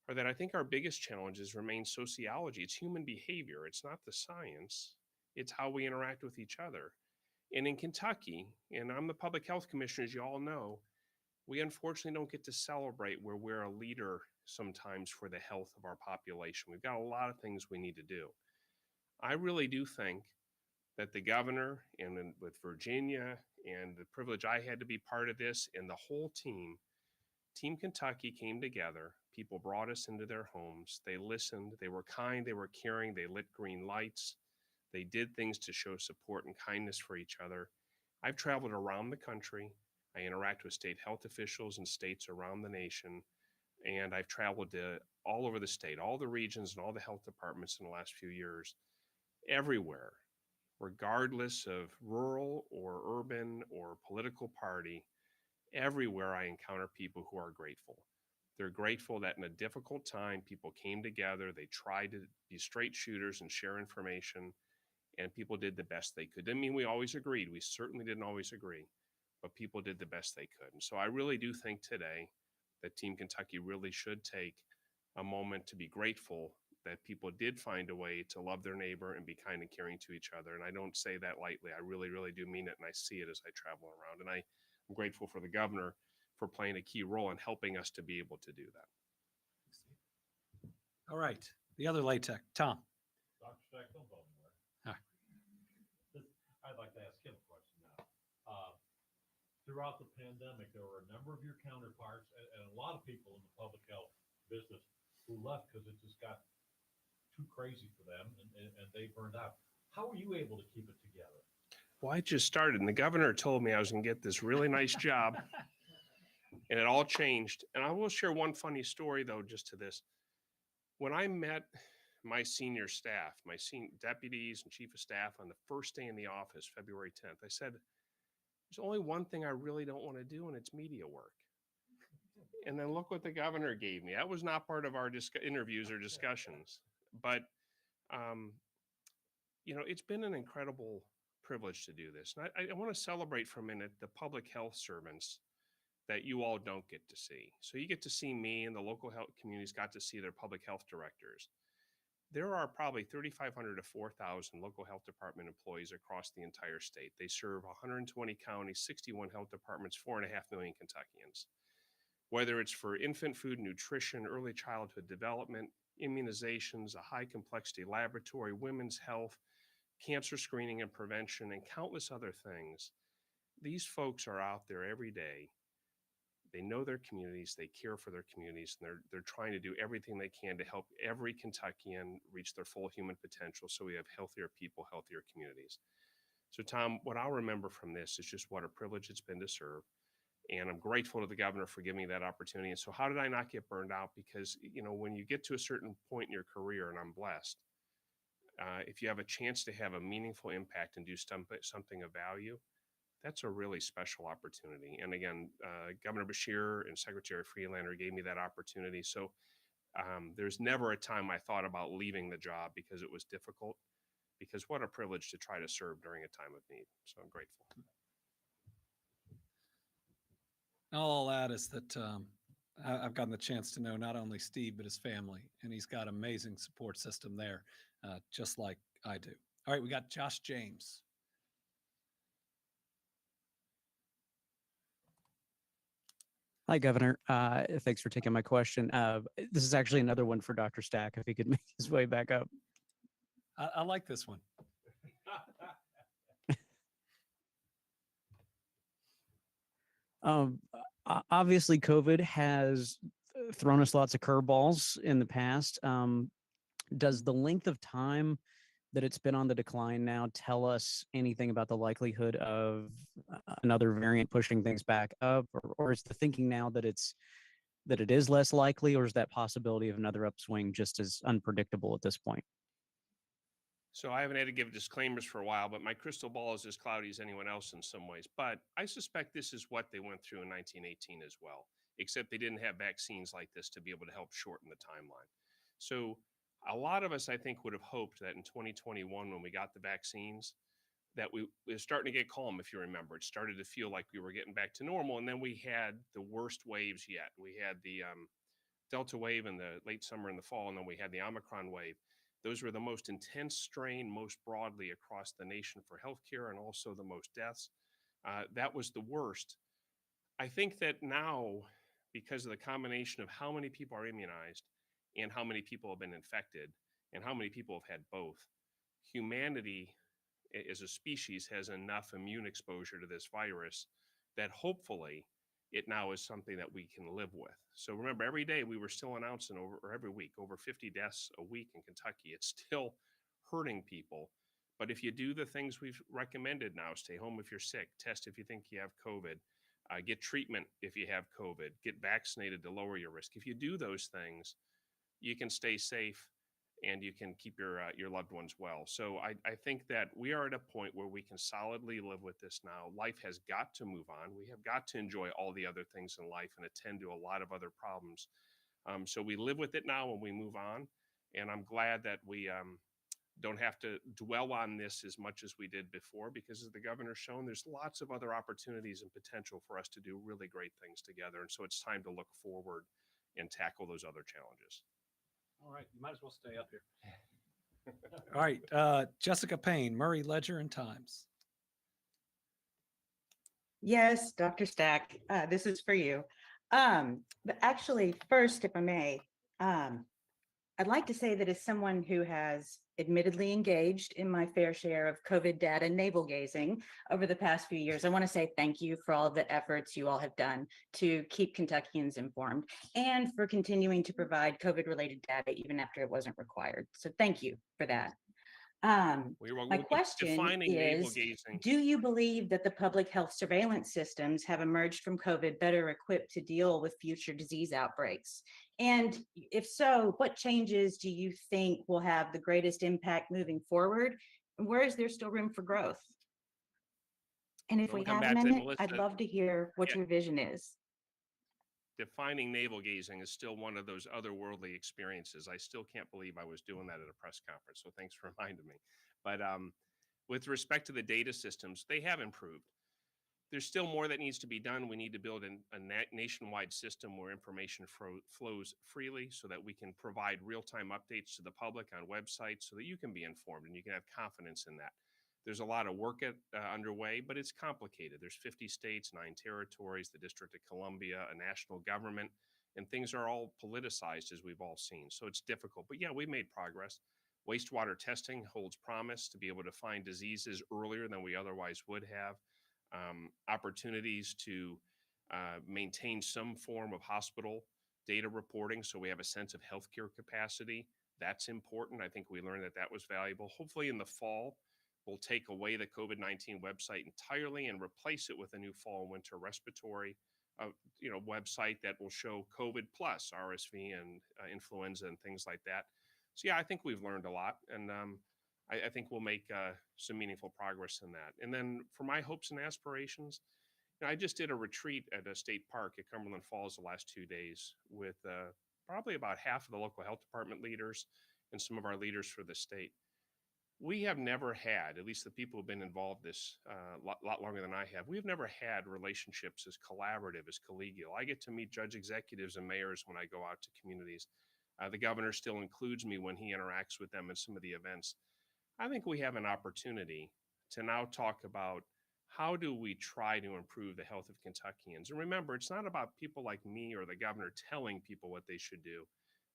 are that I think our biggest challenges remain sociology. It's human behavior. It's not the science. It's how we interact with each other. And in Kentucky, and I'm the public health commissioner, as you all know, we unfortunately don't get to celebrate where we're a leader sometimes for the health of our population. We've got a lot of things we need to do. I really do think that the governor and then with Virginia and the privilege I had to be part of this and the whole team, Team Kentucky came together. People brought us into their homes. They listened. They were kind. They were caring. They lit green lights. They did things to show support and kindness for each other. I've traveled around the country. I interact with state health officials in states around the nation. And I've traveled to all over the state, all the regions and all the health departments in the last few years, everywhere, regardless of rural or urban or political party. Everywhere I encounter people who are grateful. They're grateful that in a difficult time, people came together. They tried to be straight shooters and share information, and people did the best they could. Didn't mean we always agreed. We certainly didn't always agree, but people did the best they could. And so I really do think today that Team Kentucky really should take a moment to be grateful that people did find a way to love their neighbor and be kind and caring to each other. And I don't say that lightly. I really, really do mean it. And I see it as I travel around. And I'm grateful for the governor for playing a key role in helping us to be able to do that. All right. The other late tech, Tom. Dr. Stack, don't go anywhere. Huh. I'd like to ask him a question now. Throughout the pandemic, there were a number of your counterparts and a lot of people in the public health business who left because it just got too crazy for them and they burned out. How were you able to keep it together? Well, I just started, and the governor told me I was going to get this really nice job, and it all changed. And I will share one funny story, though, just to this. When I met my senior staff, my senior deputies and chief of staff on the first day in the office, February 10th, I said, there's only one thing I really don't want to do, and it's media work. And then look what the governor gave me. That was not part of our interviews or discussions. But, it's been an incredible privilege to do this. And I want to celebrate for a minute the public health servants that you all don't get to see. So you get to see me, and the local health communities got to see their public health directors. There are probably 3,500 to 4,000 local health department employees across the entire state. They serve 120 counties, 61 health departments, 4.5 million Kentuckians. Whether it's for infant food, nutrition, early childhood development, immunizations, a high complexity laboratory, women's health, cancer screening and prevention, and countless other things. These folks are out there every day. They know their communities, they care for their communities, and they're trying to do everything they can to help every Kentuckian reach their full human potential so we have healthier people, healthier communities. So Tom, what I'll remember from this is just what a privilege it's been to serve. And I'm grateful to the governor for giving me that opportunity. And so how did I not get burned out? Because, when you get to a certain point in your career, and I'm blessed, if you have a chance to have a meaningful impact and do something of value, that's a really special opportunity. And again, Governor Beshear and Secretary Freelander gave me that opportunity. So there's never a time I thought about leaving the job because it was difficult, because what a privilege to try to serve during a time of need. So I'm grateful. All I'll add is that I've gotten the chance to know not only Steve, but his family, and he's got amazing support system there, just like I do. All right, we got Josh James. Hi, Governor. Thanks for taking my question. This is actually another one for Dr. Stack, if he could make his way back up. I like this one. Obviously, COVID has thrown us lots of curveballs in the past. Does the length of time that it's been on the decline now tell us anything about the likelihood of another variant pushing things back up, or is the thinking now that it is less likely, or is that possibility of another upswing just as unpredictable at this point? So I haven't had to give disclaimers for a while, but my crystal ball is as cloudy as anyone else in some ways. But I suspect this is what they went through in 1918 as well, except they didn't have vaccines like this to be able to help shorten the timeline. So a lot of us, I think, would have hoped that in 2021, when we got the vaccines, that we were starting to get calm. If you remember, it started to feel like we were getting back to normal, and then we had the worst waves yet. We had the Delta wave in the late summer and the fall, and then we had the Omicron wave. Those were the most intense strain, most broadly across the nation for healthcare, and also the most deaths. That was the worst. I think that now, because of the combination of how many people are immunized and how many people have been infected and how many people have had both, humanity as a species has enough immune exposure to this virus that hopefully it now is something that we can live with. So remember, every day we were still announcing or every week, over 50 deaths a week in Kentucky. It's still hurting people. But if you do the things we've recommended now, stay home if you're sick, test if you think you have COVID, get treatment if you have COVID, get vaccinated to lower your risk. If you do those things, you can stay safe and you can keep your loved ones well. So I think that we are at a point where we can solidly live with this now. Life has got to move on. We have got to enjoy all the other things in life and attend to a lot of other problems. So we live with it now and we move on. And I'm glad that we don't have to dwell on this as much as we did before, because as the governor's shown, there's lots of other opportunities and potential for us to do really great things together. And so it's time to look forward and tackle those other challenges. All right, you might as well stay up here. All right, Jessica Payne, Murray Ledger and Times. Yes, Dr. Stack, this is for you. But actually, first, if I may, I'd like to say that as someone who has admittedly engaged in my fair share of COVID data navel gazing over the past few years, I want to say thank you for all of the efforts you all have done to keep Kentuckians informed and for continuing to provide COVID-related data even after it wasn't required. So thank you for that. My question is, do you believe that the public health surveillance systems have emerged from COVID better equipped to deal with future disease outbreaks? And if so, what changes do you think will have the greatest impact moving forward? And where is there still room for growth? And if we have a minute, I'd love to hear what your vision is. Defining navel gazing is still one of those otherworldly experiences. I still can't believe I was doing that at a press conference. So thanks for reminding me. But with respect to the data systems, they have improved. There's still more that needs to be done. We need to build a nationwide system where information flows freely so that we can provide real-time updates to the public on websites so that you can be informed and you can have confidence in that. There's a lot of work underway, but it's complicated. There's 50 states, 9 territories, the District of Columbia, a national government, and things are all politicized, as we've all seen. So it's difficult. But yeah, we made progress. Wastewater testing holds promise to be able to find diseases earlier than we otherwise would have. Opportunities to maintain some form of hospital data reporting so we have a sense of healthcare capacity. That's important. I think we learned that that was valuable. Hopefully in the fall, we'll take away the COVID-19 website entirely and replace it with a new fall and winter respiratory website that will show COVID plus RSV and influenza and things like that. So yeah, I think we've learned a lot, and I think we'll make some meaningful progress in that. And then for my hopes and aspirations, I just did a retreat at a state park at Cumberland Falls the last 2 days with probably about half of the local health department leaders and some of our leaders for the state. we have never had, at least the people who've been involved this lot longer than I have, we've never had relationships as collaborative, as collegial. I get to meet judge executives and mayors when I go out to communities. The governor still includes me when he interacts with them in some of the events. I think we have an opportunity to now talk about how do we try to improve the health of Kentuckians. And remember, it's not about people like me or the governor telling people what they should do.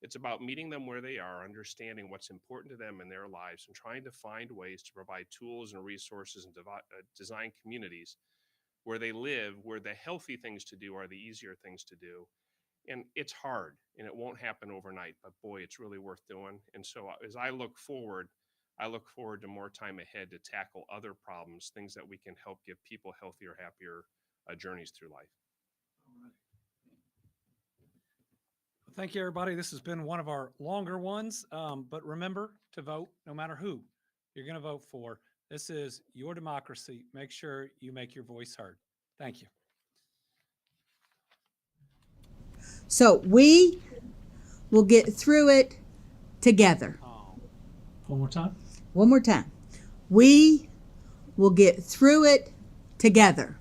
It's about meeting them where they are, understanding what's important to them in their lives, and trying to find ways to provide tools and resources and design communities where they live, where the healthy things to do are the easier things to do. And it's hard and it won't happen overnight, but boy, it's really worth doing. And so as I look forward to more time ahead to tackle other problems, things that we can help give people healthier, happier journeys through life. Thank you, everybody. This has been one of our longer ones, but remember to vote no matter who you're going to vote for. This is your democracy. Make sure you make your voice heard. Thank you. So we will get through it together. One more time. One more time. We will get through it together.